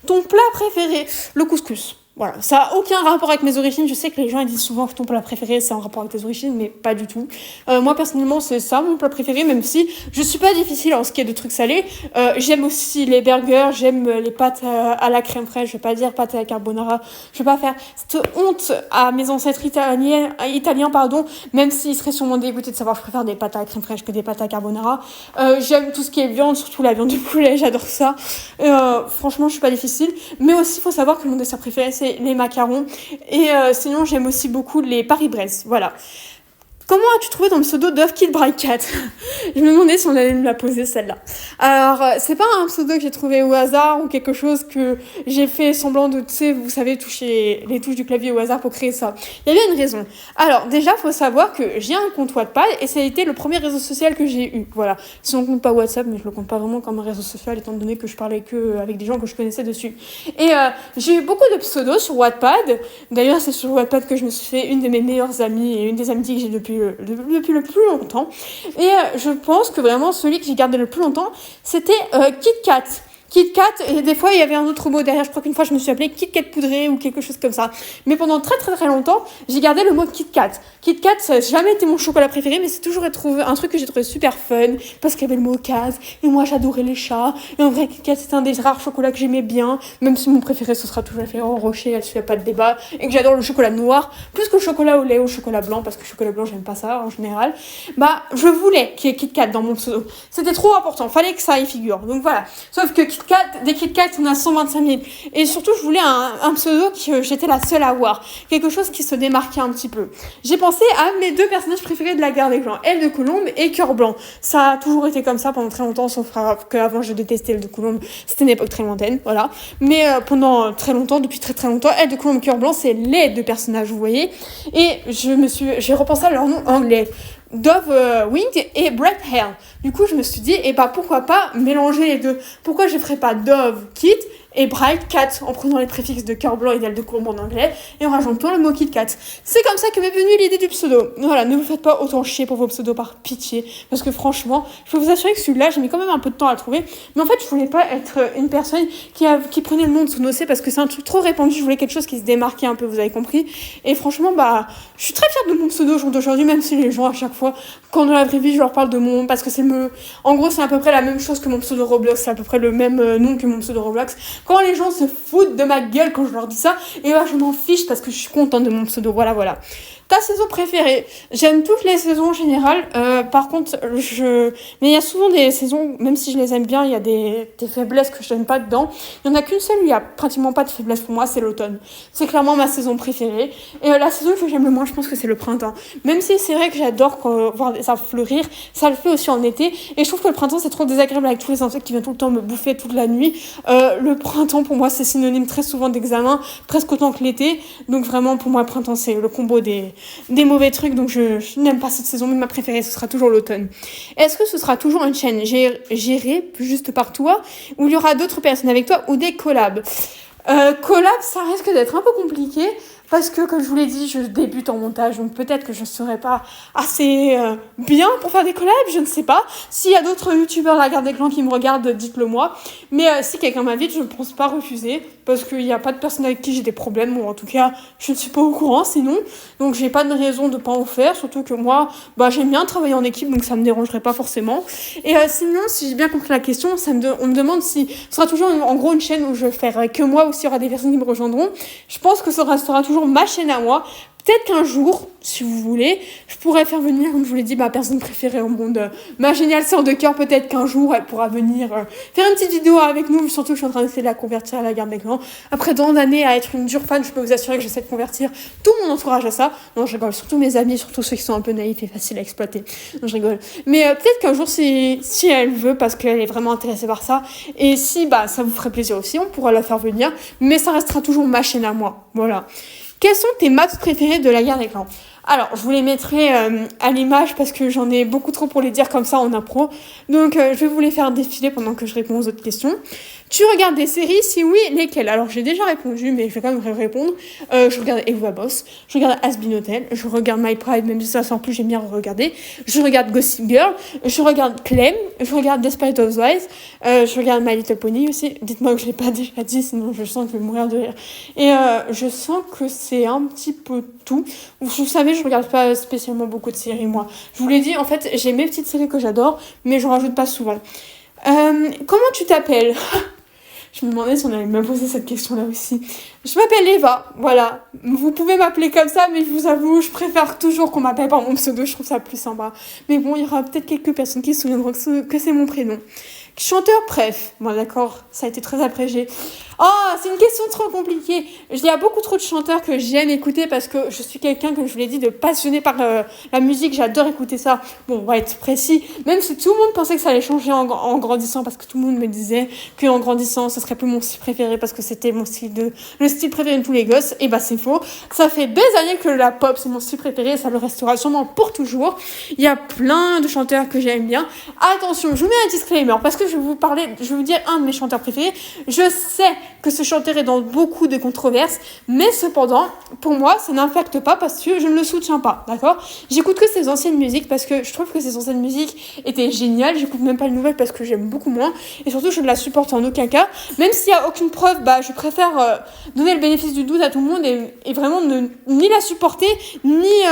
Ton plat préféré, le couscous. Voilà, ça n'a aucun rapport avec mes origines. Je sais que les gens ils disent souvent que ton plat préféré c'est en rapport avec tes origines, mais pas du tout. Moi personnellement c'est ça mon plat préféré, même si je suis pas difficile en ce qui est de trucs salés. J'aime aussi les burgers, j'aime les pâtes à la crème fraîche. Je vais pas dire pâtes à la carbonara. Je vais pas faire cette honte à mes ancêtres italiens, même s'ils seraient sûrement dégoûtés de savoir que je préfère des pâtes à la crème fraîche que des pâtes à carbonara. J'aime tout ce qui est viande, surtout la viande de poulet, j'adore ça. Franchement je suis pas difficile, mais aussi il faut savoir que mon dessert préféré c'est les macarons, et sinon j'aime aussi beaucoup les Paris-Brest, voilà. Comment as-tu trouvé ton pseudo Dove Kid Bright Cat? Je me demandais si on allait me la poser celle-là. Alors, c'est pas un pseudo que j'ai trouvé au hasard ou quelque chose que j'ai fait semblant de, vous savez, toucher les touches du clavier au hasard pour créer ça. Il y avait une raison. Alors, déjà, faut savoir que j'ai un compte Wattpad et ça a été le premier réseau social que j'ai eu. Voilà. Si on compte pas WhatsApp, mais je le compte pas vraiment comme un réseau social étant donné que je parlais que avec des gens que je connaissais dessus. Et j'ai eu beaucoup de pseudos sur Wattpad. D'ailleurs, c'est sur Wattpad que je me suis fait une de mes meilleures amies et une des amitiés que j'ai depuis le plus longtemps. Et je pense que vraiment celui que j'ai gardé le plus longtemps, c'était Kit Kat. Kit Kat, et des fois il y avait un autre mot derrière. Je crois qu'une fois je me suis appelée Kit Kat poudré ou quelque chose comme ça. Mais pendant très très très longtemps, j'ai gardé le mot Kit Kat. Kit Kat, ça n'a jamais été mon chocolat préféré, mais c'est toujours un truc que j'ai trouvé super fun parce qu'il y avait le mot Kaz. Et moi j'adorais les chats. Et en vrai, Kit Kat c'est un des rares chocolats que j'aimais bien, même si mon préféré ce sera toujours la Ferrero Rocher, là-dessus il n'y a pas de débat. Et que j'adore le chocolat noir plus que le chocolat au lait ou le chocolat blanc, parce que le chocolat blanc j'aime pas ça en général. Je voulais qu'il y ait Kit Kat dans mon pseudo. C'était trop important, fallait que ça y figure. Donc voilà. Sauf que des Kit Kat, on a 125 000. Et surtout, je voulais un pseudo que j'étais la seule à avoir. Quelque chose qui se démarquait un petit peu. J'ai pensé à mes 2 personnages préférés de la guerre des clans, Elle de Colombe et Cœur Blanc. Ça a toujours été comme ça pendant très longtemps, sauf qu'avant je détestais Elle de Colombe. C'était une époque très lointaine, voilà. Mais pendant très longtemps, depuis très très longtemps, Elle de Colombe et Cœur Blanc, c'est les 2 personnages, vous voyez. Et j'ai repensé à leur nom anglais. Dove Winged et Bright Hair. Du coup, je me suis dit, pourquoi pas mélanger les deux? Pourquoi je ferais pas Dove Kit et Bright Cat en prenant les préfixes de Cœur Blanc et d'Elle de Colombe en anglais et en rajoutant le mot Kit Kat. C'est comme ça que m'est venue l'idée du pseudo. Voilà, ne vous faites pas autant chier pour vos pseudos par pitié, parce que franchement, je peux vous assurer que celui-là, j'ai mis quand même un peu de temps à le trouver, mais en fait, je voulais pas être une personne qui prenait le monde sous nos nez parce que c'est un truc trop répandu, je voulais quelque chose qui se démarquait un peu, vous avez compris. Et franchement, je suis très fière de mon pseudo au jour d'aujourd'hui, même si les gens à chaque fois, quand dans la vraie vie, je leur parle de mon, parce que en gros, c'est à peu près la même chose que mon pseudo Roblox, c'est à peu près le même nom que mon pseudo Roblox. Quand les gens se foutent de ma gueule quand je leur dis ça, et je m'en fiche parce que je suis contente de mon pseudo, voilà. Ta saison préférée? J'aime toutes les saisons en général, par contre, mais il y a souvent des saisons, même si je les aime bien, il y a des faiblesses que je n'aime pas dedans. Il n'y en a qu'une seule où il n'y a pratiquement pas de faiblesse pour moi, c'est l'automne. C'est clairement ma saison préférée. Et la saison que j'aime le moins, je pense que c'est le printemps. Même si c'est vrai que j'adore voir ça fleurir, ça le fait aussi en été. Et je trouve que le printemps, c'est trop désagréable avec tous les insectes qui viennent tout le temps me bouffer toute la nuit. Le printemps, pour moi, c'est synonyme très souvent d'examen, presque autant que l'été. Donc vraiment, pour moi, le printemps, c'est le combo des mauvais trucs. Donc je n'aime pas cette saison, mais ma préférée, ce sera toujours l'automne. Est-ce que ce sera toujours une chaîne gérée juste par toi, ou il y aura d'autres personnes avec toi, ou des collabs? Collab, ça risque d'être un peu compliqué parce que, comme je vous l'ai dit, je débute en montage, donc peut-être que je ne serai pas assez bien pour faire des collabs, je ne sais pas. S'il y a d'autres youtubeurs de la Garde des Clans qui me regardent, dites-le moi. Mais si quelqu'un m'invite, je ne pense pas refuser parce qu'il n'y a pas de personne avec qui j'ai des problèmes, ou en tout cas, je ne suis pas au courant sinon. Donc j'ai pas de raison de pas en faire, surtout que moi, j'aime bien travailler en équipe, donc ça me dérangerait pas forcément. Et sinon, si j'ai bien compris la question, on me demande si ce sera toujours en gros une chaîne où je ferai que moi, ou s'il y aura des personnes qui me rejoindront. Je pense que ce restera toujours ma chaîne à moi. Peut-être qu'un jour, si vous voulez, je pourrais faire venir, comme je vous l'ai dit, ma personne préférée au monde, ma géniale sœur de cœur. Peut-être qu'un jour, elle pourra venir faire une petite vidéo avec nous. Surtout que je suis en train d'essayer de la convertir à la garde d'écran. Après tant d'années à être une dure fan, je peux vous assurer que j'essaie de convertir tout mon entourage à ça. Non, je rigole. Surtout mes amis, surtout ceux qui sont un peu naïfs et faciles à exploiter. Non, je rigole. Mais peut-être qu'un jour, si elle veut, parce qu'elle est vraiment intéressée par ça, et si ça vous ferait plaisir aussi, on pourra la faire venir. Mais ça restera toujours ma chaîne à moi. Voilà. Quels sont tes maps préférés de la guerre des clans? Alors, je vous les mettrai à l'image parce que j'en ai beaucoup trop pour les dire comme ça en impro. Donc, je vais vous les faire défiler pendant que je réponds aux autres questions. Tu regardes des séries? Si oui, lesquelles? Alors, j'ai déjà répondu, mais je vais quand même répondre. Je regarde Eva Boss, je regarde Has Been Hotel, je regarde My Pride, même si ça sort plus, j'aime bien regarder. Je regarde Gossip Girl, je regarde Clem, je regarde Desperate Housewives, je regarde My Little Pony aussi. Dites-moi que je l'ai pas déjà dit, sinon je sens que je vais mourir de rire. Et je sens que c'est un petit peu tout. Vous savez, je regarde pas spécialement beaucoup de séries, moi. Je vous l'ai dit, en fait, j'ai mes petites séries que j'adore, mais je rajoute pas souvent. Comment tu t'appelles? Je me demandais si on allait me poser cette question-là aussi. Je m'appelle Eva, voilà. Vous pouvez m'appeler comme ça, mais je vous avoue, je préfère toujours qu'on m'appelle par mon pseudo, je trouve ça plus sympa. Mais bon, il y aura peut-être quelques personnes qui se souviendront que c'est mon prénom. Chanteur préf, bon d'accord, ça a été très abrégé. Oh, c'est une question trop compliquée. Il y a beaucoup trop de chanteurs que j'aime écouter parce que je suis quelqu'un, comme je vous l'ai dit, de passionné par la musique. J'adore écouter ça. Bon, on va être précis. Même si tout le monde pensait que ça allait changer en grandissant, parce que tout le monde me disait qu'en grandissant, ça serait plus mon style préféré parce que c'était le style préféré de tous les gosses. Et c'est faux. Ça fait des années que la pop, c'est mon style préféré et ça le restera sûrement pour toujours. Il y a plein de chanteurs que j'aime bien. Attention, je vous mets un disclaimer parce que je vais vous dire un de mes chanteurs préférés. Je sais que ce chanteur est dans beaucoup de controverses, mais cependant, pour moi, ça n'impacte pas parce que je ne le soutiens pas, d'accord? J'écoute que ses anciennes musiques parce que je trouve que ses anciennes musiques étaient géniales. J'écoute même pas les nouvelles parce que j'aime beaucoup moins. Et surtout, je ne la supporte en aucun cas. Même s'il n'y a aucune preuve, je préfère donner le bénéfice du doute à tout le monde et vraiment ni la supporter, ni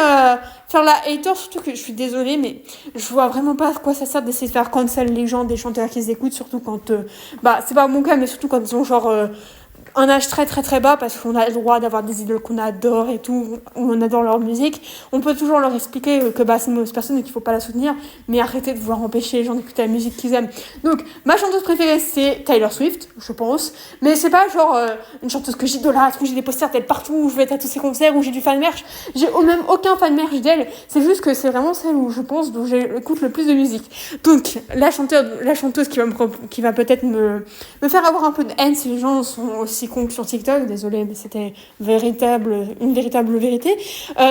faire la hater. Surtout que je suis désolée, mais je vois vraiment pas à quoi ça sert d'essayer de faire cancel les gens, des chanteurs qu'ils écoutent, surtout quand, c'est pas mon cas, mais surtout quand ils ont genre un âge très très très bas parce qu'on a le droit d'avoir des idoles qu'on adore et tout, on adore leur musique. On peut toujours leur expliquer que c'est une mauvaise personne et qu'il faut pas la soutenir, mais arrêtez de vouloir empêcher les gens d'écouter la musique qu'ils aiment. Donc ma chanteuse préférée c'est Taylor Swift, je pense, mais c'est pas genre une chanteuse que j'idolâtre, où j'ai des posters d'elle partout, où je vais être à tous ses concerts, où j'ai du fan merch. J'ai même aucun fan merch d'elle, c'est juste que c'est vraiment celle où je pense d'où j'écoute le plus de musique. Donc la chanteuse qui va peut-être me faire avoir un peu de haine si les gens sont aussi cons sur TikTok, désolée, mais c'était une véritable vérité.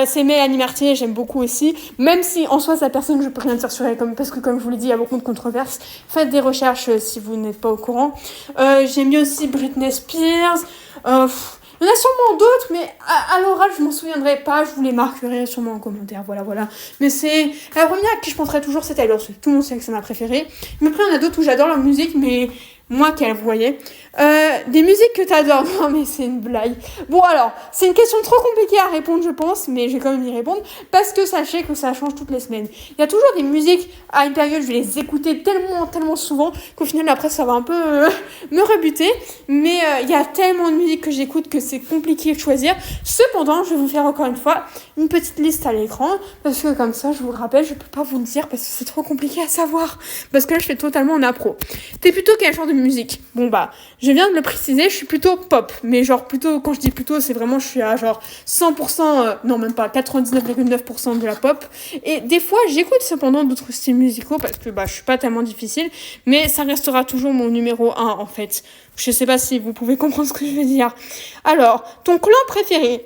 C'est Mélanie Mertier, j'aime beaucoup aussi, même si en soi sa personne je peux rien dire sur elle, parce que comme je vous l'ai dit, il y a beaucoup de controverses. Faites des recherches si vous n'êtes pas au courant. J'aime bien aussi Britney Spears. Il y en a sûrement d'autres, mais à l'oral, je m'en souviendrai pas. Je vous les marquerai sûrement en commentaire. Voilà. Mais c'est la première à qui je penserai toujours, c'est Taylor Swift. Tout le monde sait que c'est ma préférée. Mais après, il y en a d'autres où j'adore leur musique, mais moi qu'elle, vous voyez. Des musiques que t'adores. Non, mais c'est une blague. Bon, alors, c'est une question trop compliquée à répondre, je pense, mais je vais quand même y répondre, parce que sachez que ça change toutes les semaines. Il y a toujours des musiques, à une période, je vais les écouter tellement souvent, qu'au final, après, ça va un peu me rebuter. Mais il y a tellement de musiques que j'écoute que c'est compliqué de choisir. Cependant, je vais vous faire encore une fois une petite liste à l'écran, parce que comme ça, je vous le rappelle, je peux pas vous le dire, parce que c'est trop compliqué à savoir. Parce que là, je fais totalement en impro. T'es plutôt quel genre de musique? Bon, je viens de le préciser, je suis plutôt pop, mais genre plutôt, quand je dis plutôt, c'est vraiment, je suis à genre 100%, non même pas, 99,9% de la pop, et des fois, j'écoute cependant d'autres styles musicaux, parce que je suis pas tellement difficile, mais ça restera toujours mon numéro 1, en fait. Je sais pas si vous pouvez comprendre ce que je veux dire. Alors, ton clan préféré?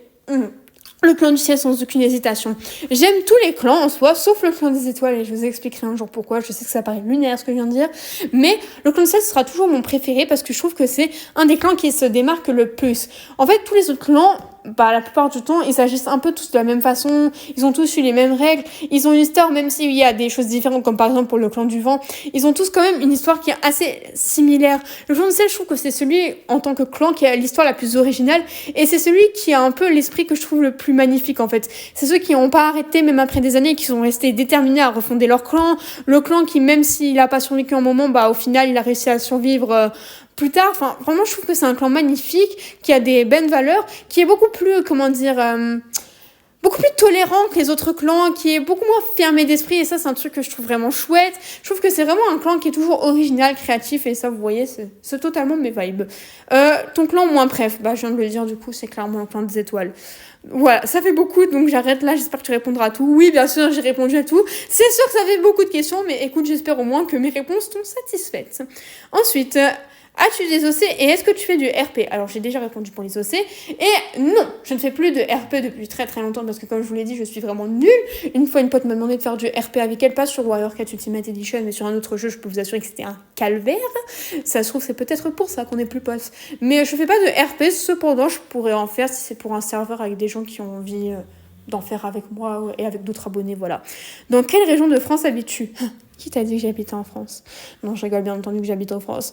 Le clan du ciel sans aucune hésitation. J'aime tous les clans en soi, sauf le clan des étoiles, et je vous expliquerai un jour pourquoi. Je sais que ça paraît lunaire ce que je viens de dire, mais le clan du ciel sera toujours mon préféré parce que je trouve que c'est un des clans qui se démarque le plus. En fait, tous les autres clans, la plupart du temps, ils agissent un peu tous de la même façon, ils ont tous eu les mêmes règles, ils ont une histoire, même s'il y a des choses différentes, comme par exemple pour le clan du vent, ils ont tous quand même une histoire qui est assez similaire. Le clan du ciel, je trouve que c'est celui, en tant que clan, qui a l'histoire la plus originale, et c'est celui qui a un peu l'esprit que je trouve le plus magnifique, en fait. C'est ceux qui n'ont pas arrêté, même après des années, qui sont restés déterminés à refonder leur clan, le clan qui, même s'il a pas survécu un moment, au final, il a réussi à survivre plus tard. Enfin, vraiment, je trouve que c'est un clan magnifique, qui a des belles valeurs, qui est beaucoup plus, beaucoup plus tolérant que les autres clans, qui est beaucoup moins fermé d'esprit, et ça c'est un truc que je trouve vraiment chouette. Je trouve que c'est vraiment un clan qui est toujours original, créatif, et ça vous voyez, c'est totalement mes vibes. Ton clan moins préf, bah je viens de le dire du coup, c'est clairement le clan des étoiles. Voilà, ça fait beaucoup, donc j'arrête là, j'espère que tu répondras à tout. Oui, bien sûr, j'ai répondu à tout. C'est sûr que ça fait beaucoup de questions, mais écoute, j'espère au moins que mes réponses t'ont satisfaite. Ensuite, as-tu des OC et est-ce que tu fais du RP? Alors, j'ai déjà répondu pour les OC. Et non, je ne fais plus de RP depuis très très longtemps parce que, comme je vous l'ai dit, je suis vraiment nulle. Une fois, une pote m'a demandé de faire du RP avec elle, pas sur Warrior 4 Ultimate Edition, mais sur un autre jeu. Je peux vous assurer que c'était un calvaire. Ça se trouve, c'est peut-être pour ça qu'on est plus potes. Mais je fais pas de RP, cependant, je pourrais en faire si c'est pour un serveur avec des gens qui ont envie d'en faire avec moi et avec d'autres abonnés, voilà. Dans quelle région de France habites-tu? Qui t'a dit que j'habitais en France? Non, je rigole, bien entendu que j'habite en France.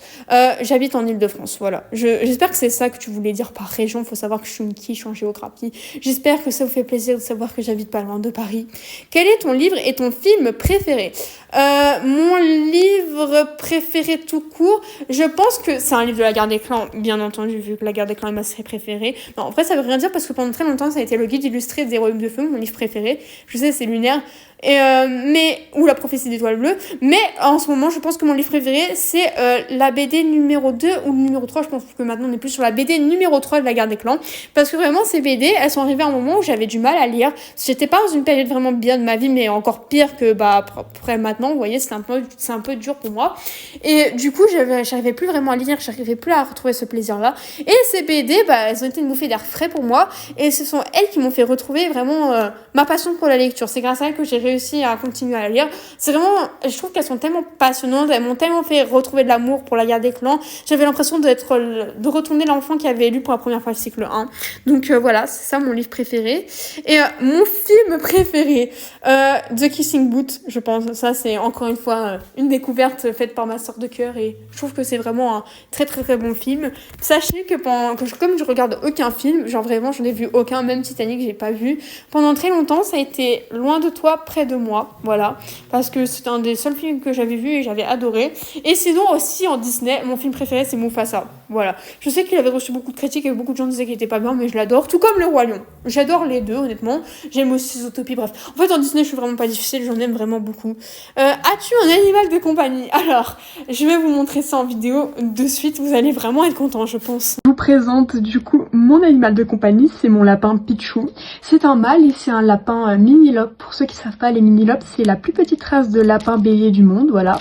J'habite en Île-de-France, voilà. J'espère que c'est ça que tu voulais dire par région. Faut savoir que je suis une quiche en géographie. J'espère que ça vous fait plaisir de savoir que j'habite pas loin de Paris. Quel est ton livre et ton film préféré? Mon livre préféré tout court, je pense que c'est un livre de la Guerre des Clans, bien entendu, vu que la Guerre des Clans est ma série préférée. Non, en vrai, ça veut rien dire parce que pendant très longtemps, ça a été le guide illustré des Royaumes de Feu, mon livre préféré. Je sais, c'est lunaire. Ou la prophétie d'étoile bleue, mais en ce moment je pense que mon livre préféré c'est la BD numéro 2 ou le numéro 3, je pense que maintenant on est plus sur la BD numéro 3 de la Guerre des Clans, parce que vraiment ces BD elles sont arrivées à un moment où j'avais du mal à lire, j'étais pas dans une période vraiment bien de ma vie, mais encore pire que après maintenant, vous voyez, c'est un peu dur pour moi, et du coup j'arrivais plus vraiment à lire, j'arrivais plus à retrouver ce plaisir là, et ces BD elles ont été une bouffée d'air frais pour moi, et ce sont elles qui m'ont fait retrouver vraiment ma passion pour la lecture. C'est grâce à elles que j'ai réussi à continuer à lire. C'est vraiment, je trouve qu'elles sont tellement passionnantes, elles m'ont tellement fait retrouver de l'amour pour la Guerre des Clans. J'avais l'impression de retourner l'enfant qui avait lu pour la première fois le cycle 1. Donc voilà, c'est ça mon livre préféré. Et mon film préféré, The Kissing Booth, je pense. Ça, c'est encore une fois une découverte faite par ma sœur de cœur et je trouve que c'est vraiment un très très très bon film. Sachez que comme je regarde aucun film, genre vraiment j'en ai vu aucun, même Titanic j'ai pas vu. Pendant très longtemps, ça a été Loin de toi, près de moi, voilà, parce que c'est un des seuls films que j'avais vu et j'avais adoré. Et sinon aussi en Disney, mon film préféré c'est Mufasa, voilà. Je sais qu'il avait reçu beaucoup de critiques et beaucoup de gens disaient qu'il était pas bien, mais je l'adore, tout comme Le Roi Lion. J'adore les deux, honnêtement. J'aime aussi Zootopie, bref. En fait, en Disney, je suis vraiment pas difficile, j'en aime vraiment beaucoup. As-tu un animal de compagnie? Alors, je vais vous montrer ça en vidéo de suite, vous allez vraiment être contents, je pense. Je vous présente du coup mon animal de compagnie, c'est mon lapin Pichou. C'est un mâle et c'est un lapin mini-lope. Pour ceux qui savent pas, les mini-lopes, c'est la plus petite race de lapin bélier du monde, voilà.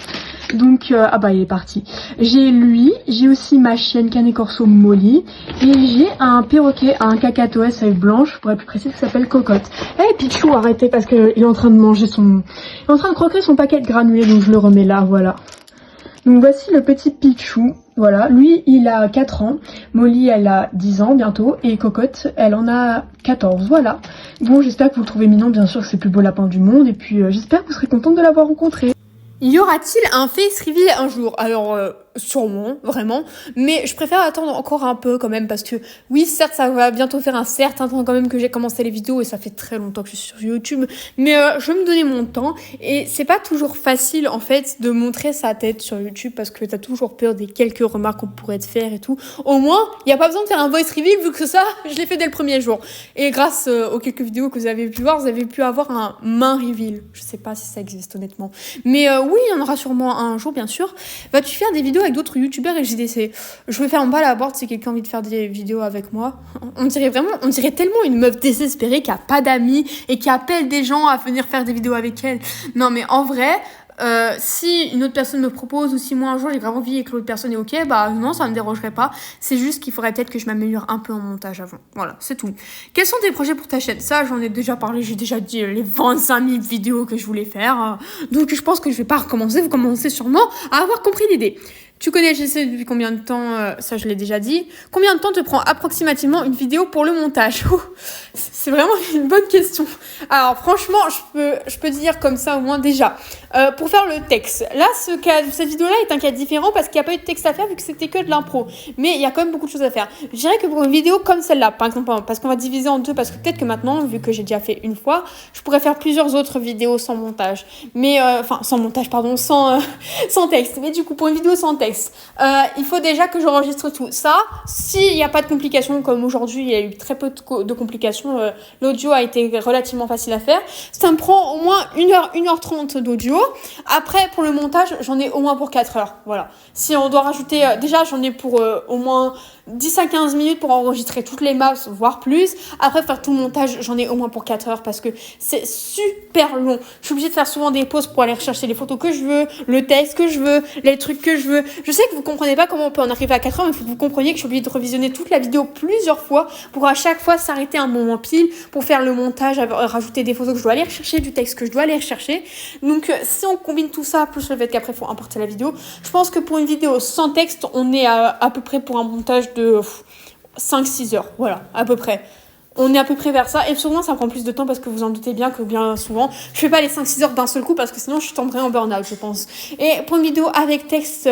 Donc, il est parti. J'ai lui, j'ai aussi ma chienne Canet Corso Molly, et j'ai un perroquet, un cacatoès avec blanche, pour être plus précis, qui s'appelle Cocotte. Pichou, arrêtez, parce qu'il est en train de manger il est en train de croquer son paquet de granulés, donc je le remets là, voilà. Donc voici le petit Pichou, voilà, lui il a 4 ans, Molly elle a 10 ans bientôt, et Cocotte elle en a 14, voilà. Bon, j'espère que vous le trouvez mignon, bien sûr que c'est le plus beau lapin du monde, et puis j'espère que vous serez contente de l'avoir rencontré. Y aura-t-il un face reveal un jour? Alors, sûrement, vraiment. Mais je préfère attendre encore un peu quand même parce que, oui, certes, ça va bientôt faire un certain temps quand même que j'ai commencé les vidéos et ça fait très longtemps que je suis sur YouTube. Mais je vais me donner mon temps et c'est pas toujours facile, en fait, de montrer sa tête sur YouTube parce que t'as toujours peur des quelques remarques qu'on pourrait te faire et tout. Au moins, y a pas besoin de faire un voice reveal vu que ça, je l'ai fait dès le premier jour. Et grâce aux quelques vidéos que vous avez pu voir, vous avez pu avoir un main reveal. Je sais pas si ça existe, honnêtement. Mais oui, il y en aura sûrement un jour, bien sûr. Vas-tu faire des vidéos avec d'autres youtubeurs et JDC? Je vais faire en bas la board si quelqu'un a envie de faire des vidéos avec moi. On dirait tellement une meuf désespérée qui a pas d'amis et qui appelle des gens à venir faire des vidéos avec elle. Non, mais en vrai, si une autre personne me propose ou si moi un jour j'ai grave envie et que l'autre personne est ok, non, ça me dérangerait pas. C'est juste qu'il faudrait peut-être que je m'améliore un peu en montage avant. Voilà, c'est tout. Quels sont tes projets pour ta chaîne? Ça, j'en ai déjà parlé, j'ai déjà dit les 25 000 vidéos que je voulais faire. Donc je pense que je vais pas recommencer. Vous commencez sûrement à avoir compris l'idée. Tu connais JC depuis combien de temps? Ça, je l'ai déjà dit. Combien de temps te prend approximativement une vidéo pour le montage? C'est vraiment une bonne question. Alors, franchement, je peux dire comme ça au moins déjà. Pour faire le texte, là, cette vidéo-là est un cas différent parce qu'il n'y a pas eu de texte à faire vu que c'était que de l'impro. Mais il y a quand même beaucoup de choses à faire. Je dirais que pour une vidéo comme celle-là, par exemple, parce qu'on va diviser en deux, parce que peut-être que maintenant, vu que j'ai déjà fait une fois, je pourrais faire plusieurs autres vidéos sans montage. Mais, sans montage, pardon, sans texte. Mais du coup, pour une vidéo sans texte, il faut déjà que j'enregistre tout ça. S'il n'y a pas de complications, comme aujourd'hui, il y a eu très peu de complications, l'audio a été relativement facile à faire. Ça me prend au moins 1h30 d'audio. Après, pour le montage, j'en ai au moins pour 4 heures. Voilà. Si on doit rajouter... déjà, j'en ai pour au moins 10 à 15 minutes pour enregistrer toutes les maps, voire plus. Après, faire tout le montage, j'en ai au moins pour 4 heures parce que c'est super long. Je suis obligée de faire souvent des pauses pour aller rechercher les photos que je veux, le texte que je veux, les trucs que je veux. Je sais que vous comprenez pas comment on peut en arriver à 4 heures, mais il faut que vous compreniez que je suis obligée de revisionner toute la vidéo plusieurs fois pour à chaque fois s'arrêter un moment pile pour faire le montage, rajouter des photos que je dois aller rechercher, du texte que je dois aller rechercher. Donc, si on combine tout ça, plus le fait qu'après, il faut importer la vidéo, je pense que pour une vidéo sans texte, on est à peu près pour un montage de 5-6 heures, voilà, à peu près. On est à peu près vers ça, et souvent ça prend plus de temps parce que vous en doutez bien que bien souvent, je fais pas les 5-6 heures d'un seul coup parce que sinon je tomberais en burn-out, je pense. Et pour une vidéo avec texte,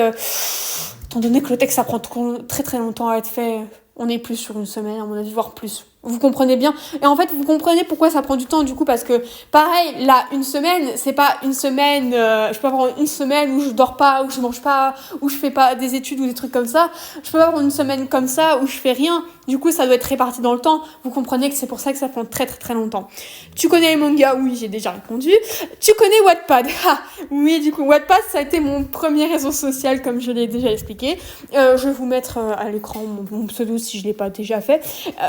étant donné que le texte ça prend très très longtemps à être fait, on est plus sur une semaine à mon avis, voire plus. Vous comprenez bien. Et en fait, vous comprenez pourquoi ça prend du temps du coup, parce que pareil, là, une semaine, c'est pas une semaine, je peux avoir une semaine où je dors pas, où je mange pas, où je fais pas des études ou des trucs comme ça. Je peux avoir une semaine comme ça où je fais rien. Du coup, ça doit être réparti dans le temps. Vous comprenez que c'est pour ça que ça prend très très très longtemps. Tu connais les mangas? Oui, j'ai déjà répondu. Tu connais Wattpad? Ah, oui, du coup, Wattpad, ça a été mon premier réseau social, comme je l'ai déjà expliqué. Je vais vous mettre à l'écran mon pseudo si je l'ai pas déjà fait.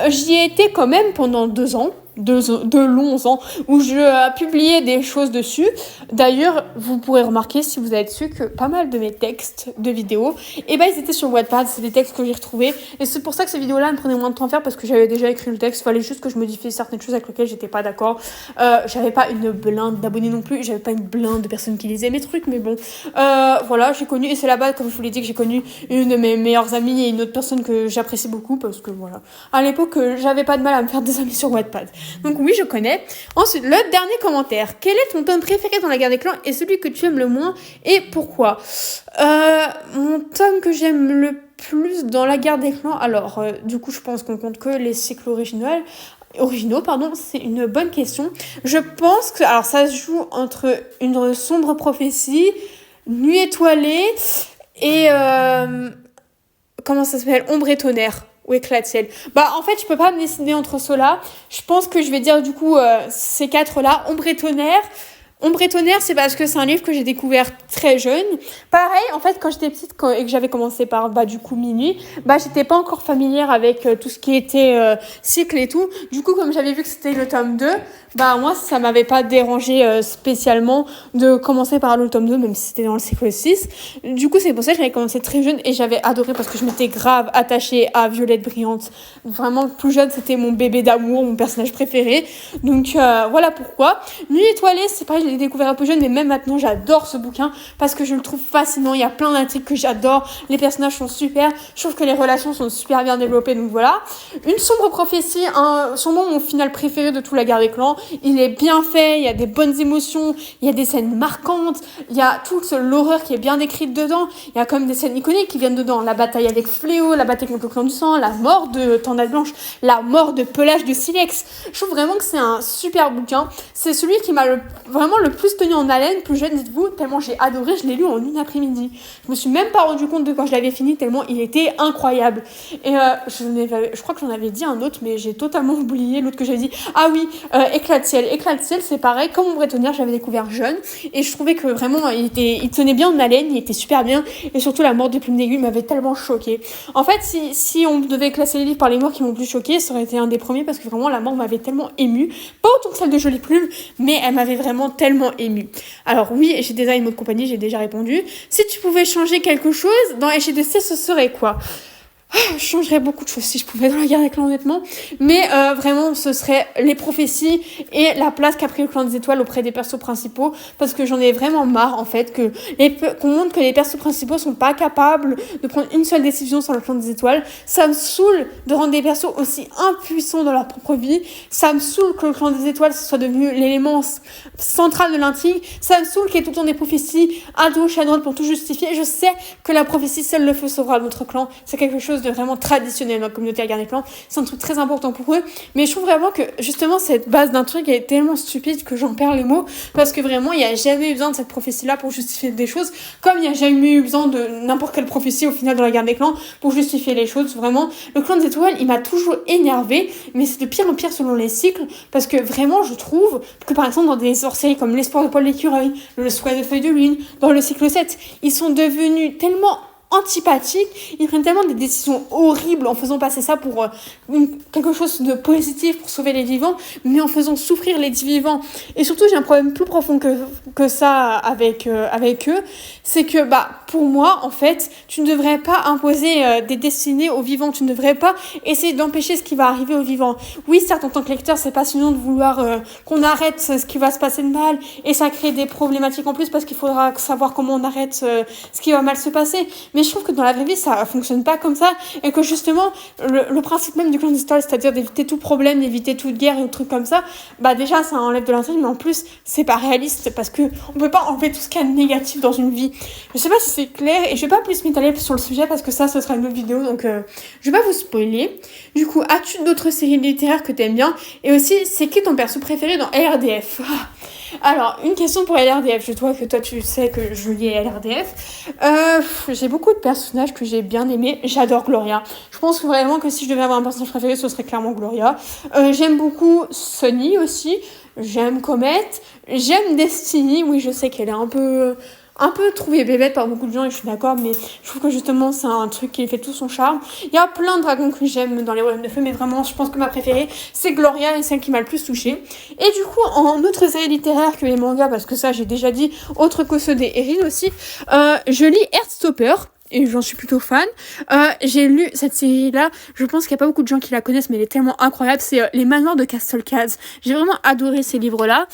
J'y ai été quand même pendant 2 ans. 2 longs ans où je publiais des choses dessus. D'ailleurs, vous pourrez remarquer si vous avez dessus que pas mal de mes textes de vidéos, et ben ils étaient sur Wattpad, c'est des textes que j'ai retrouvés, et c'est pour ça que ces vidéos-là me prenaient moins de temps à faire parce que j'avais déjà écrit le texte, il fallait juste que je modifie certaines choses avec lesquelles j'étais pas d'accord. J'avais pas une blinde d'abonnés non plus, j'avais pas une blinde de personnes qui lisaient mes trucs, mais bon, voilà, j'ai connu, et c'est là-bas, comme je vous l'ai dit, que j'ai connu une de mes meilleures amies et une autre personne que j'apprécie beaucoup parce que voilà, à l'époque, j'avais pas de mal à me faire des amis sur Wattpad. Donc oui, je connais. Ensuite, le dernier commentaire. Quel est ton tome préféré dans la guerre des clans et celui que tu aimes le moins et pourquoi? Mon tome que j'aime le plus dans la guerre des clans, alors du coup je pense qu'on compte que les cycles originaux, c'est une bonne question. Je pense que, alors ça se joue entre une sombre prophétie, Nuit étoilée et comment ça s'appelle, Ombre et tonnerre. Ou éclat de ciel. En fait, je peux pas me décider entre ceux-là. Je pense que je vais dire du coup ces 4-là. Ombre et tonnerre. Ombre et tonnerre, c'est parce que c'est un livre que j'ai découvert très jeune. Pareil, en fait, quand j'étais petite et que j'avais commencé par du coup Minuit, j'étais pas encore familière avec tout ce qui était cycle et tout. Du coup, comme j'avais vu que c'était le tome 2, moi, ça m'avait pas dérangé spécialement de commencer par le tome 2, même si c'était dans le cycle 6. Du coup, c'est pour ça que j'avais commencé très jeune et j'avais adoré parce que je m'étais grave attachée à Violette Brillante. Vraiment, plus jeune, c'était mon bébé d'amour, mon personnage préféré. Donc, voilà pourquoi. Nuit étoilée, c'est pareil, je l'ai découvert un peu jeune, mais même maintenant, j'adore ce bouquin parce que je le trouve fascinant. Il y a plein d'intrigues que j'adore. Les personnages sont super. Je trouve que les relations sont super bien développées. Donc, voilà. Une sombre prophétie, sûrement mon final préféré de toute la guerre des clans. Il est bien fait, il y a des bonnes émotions, il y a des scènes marquantes, il y a toute l'horreur qui est bien décrite dedans, il y a quand même des scènes iconiques qui viennent dedans, la bataille avec Fléau, la bataille contre le clan du sang, la mort de Tornade Blanche, la mort de Pelage de Silex. Je trouve vraiment que c'est un super bouquin, c'est celui qui m'a vraiment le plus tenu en haleine, plus jeune, dites-vous, tellement j'ai adoré, je l'ai lu en une après-midi. Je me suis même pas rendu compte de quand je l'avais fini, tellement il était incroyable. Et je crois que j'en avais dit un autre, mais j'ai totalement oublié l'autre que j'avais dit. Ah oui, Éclat de ciel, c'est pareil, comme Ombre et tonnerre, j'avais découvert jeune, et je trouvais que vraiment, il tenait bien en haleine, il était super bien, et surtout la mort de Plume d'Aiguille m'avait tellement choquée. En fait, si on devait classer les livres par les morts qui m'ont plus choquée, ça aurait été un des premiers, parce que vraiment, la mort m'avait tellement émue, pas autant que celle de Jolie Plume, mais elle m'avait vraiment tellement émue. Alors oui, Échec des animaux de compagnie, j'ai déjà répondu. Si tu pouvais changer quelque chose dans Échec de C, ce serait quoi? Je changerais beaucoup de choses si je pouvais dans la guerre des clans, honnêtement. Mais vraiment, ce serait les prophéties et la place qu'a pris le clan des étoiles auprès des persos principaux. Parce que j'en ai vraiment marre, en fait, qu'on montre que les persos principaux sont pas capables de prendre une seule décision sur le clan des étoiles. Ça me saoule de rendre des persos aussi impuissants dans leur propre vie. Ça me saoule que le clan des étoiles soit devenu l'élément central de l'intrigue. Ça me saoule qu'il y ait tout le temps des prophéties à gauche, à droite pour tout justifier. Je sais que la prophétie, seul le feu sauvera notre clan. C'est quelque chose de vraiment traditionnel dans la communauté à la guerre des clans. C'est un truc très important pour eux. Mais je trouve vraiment que, justement, cette base d'intrigue est tellement stupide que j'en perds les mots. Parce que vraiment, il n'y a jamais eu besoin de cette prophétie-là pour justifier des choses. Comme il n'y a jamais eu besoin de n'importe quelle prophétie au final dans la guerre des clans pour justifier les choses. Vraiment, le clan des étoiles, il m'a toujours énervé. Mais c'est de pire en pire selon les cycles. Parce que vraiment, je trouve que par exemple, dans des hors-séries comme L'espoir de Paul l'écureuil, Le souhait de feuille de lune, dans le cycle 7, ils sont devenus tellement antipathiques, ils prennent tellement des décisions horribles en faisant passer ça pour quelque chose de positif pour sauver les vivants, mais en faisant souffrir les vivants. Et surtout, j'ai un problème plus profond que ça avec eux, c'est que pour moi, en fait, tu ne devrais pas imposer des destinées aux vivants, tu ne devrais pas essayer d'empêcher ce qui va arriver aux vivants. Oui, certes, en tant que lecteur, c'est passionnant de vouloir qu'on arrête ce qui va se passer de mal, et ça crée des problématiques en plus parce qu'il faudra savoir comment on arrête ce qui va mal se passer. Mais je trouve que dans la vraie vie, ça fonctionne pas comme ça, et que justement, le principe même du clan des étoiles, c'est-à-dire d'éviter tout problème, d'éviter toute guerre et tout truc comme ça, déjà, ça enlève de l'intrigue, mais en plus, c'est pas réaliste, parce que on peut pas enlever tout ce qu'il y a de négatif dans une vie. Je sais pas si c'est clair, et je vais pas plus m'étaler sur le sujet, parce que ça, ce sera une autre vidéo, donc je vais pas vous spoiler. Du coup, as-tu d'autres séries littéraires que t'aimes bien? Et aussi, c'est qui ton perso préféré dans LRDF? Alors, une question pour LRDF. Je vois que toi, tu sais que je lis LRDF. J'ai beaucoup de personnages que j'ai bien aimés. J'adore Gloria. Je pense vraiment que si je devais avoir un personnage préféré, ce serait clairement Gloria. J'aime beaucoup Sunny aussi. J'aime Comet. J'aime Destiny. Oui, je sais qu'elle est un peu trouvée bébête par beaucoup de gens et je suis d'accord, mais je trouve que justement c'est un truc qui fait tout son charme. Il y a plein de dragons que j'aime dans les royaumes de feu, mais vraiment je pense que ma préférée c'est Gloria et celle qui m'a le plus touchée. Et du coup, en autre série littéraire que les mangas, parce que ça j'ai déjà dit, autre que ceux des Erin aussi, je lis Heartstopper. Et j'en suis plutôt fan. J'ai lu cette série-là. Je pense qu'il n'y a pas beaucoup de gens qui la connaissent, mais elle est tellement incroyable. C'est Les Manoirs de Castle Caz. J'ai vraiment adoré ces livres-là.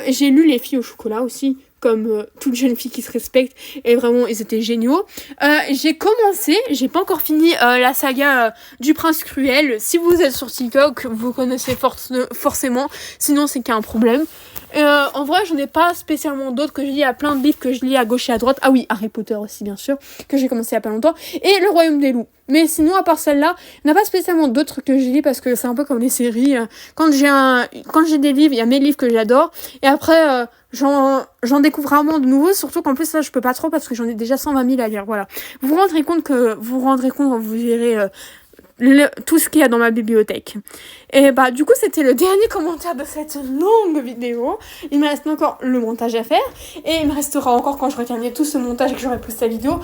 J'ai lu Les Filles au chocolat aussi, comme toute jeune fille qui se respecte. Et vraiment, ils étaient géniaux. J'ai commencé, j'ai pas encore fini la saga du Prince Cruel. Si vous êtes sur TikTok, vous connaissez forcément. Sinon, c'est qu'il y a un problème. En vrai, j'en ai pas spécialement d'autres que je lis. Il y a plein de livres que je lis à gauche et à droite. Ah oui, Harry Potter aussi, bien sûr, que j'ai commencé il y a pas longtemps. Et Le Royaume des Loups. Mais sinon, à part celle-là, il n'y a pas spécialement d'autres que je lis parce que c'est un peu comme les séries. Quand j'ai des livres, il y a mes livres que j'adore. Et après, j'en découvre rarement de nouveaux. Surtout qu'en plus, là, je peux pas trop parce que j'en ai déjà 120 000 à lire. Voilà. Vous vous rendrez compte quand vous verrez tout ce qu'il y a dans ma bibliothèque. Et du coup, c'était le dernier commentaire de cette longue vidéo. Il me reste encore le montage à faire. Et il me restera encore, quand j'aurai terminé tout ce montage et que j'aurai posté la vidéo,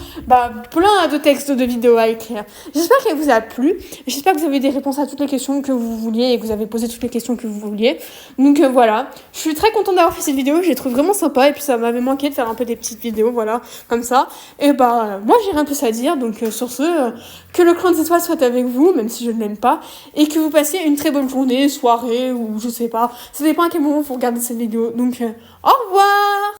plein de textes de vidéos à écrire. J'espère qu'elle vous a plu. J'espère que vous avez des réponses à toutes les questions que vous vouliez et que vous avez posé toutes les questions que vous vouliez. Donc voilà. Je suis très contente d'avoir fait cette vidéo. Je l'ai trouvée vraiment sympa. Et puis ça m'avait manqué de faire un peu des petites vidéos, voilà, comme ça. Et moi, j'ai rien plus à dire. Donc sur ce, que le clan des étoiles soit avec vous, même si je ne l'aime pas. Et que vous passiez une très bonne journée, soirée, ou je sais pas. Ça dépend à quel moment vous regardez cette vidéo. Donc, au revoir!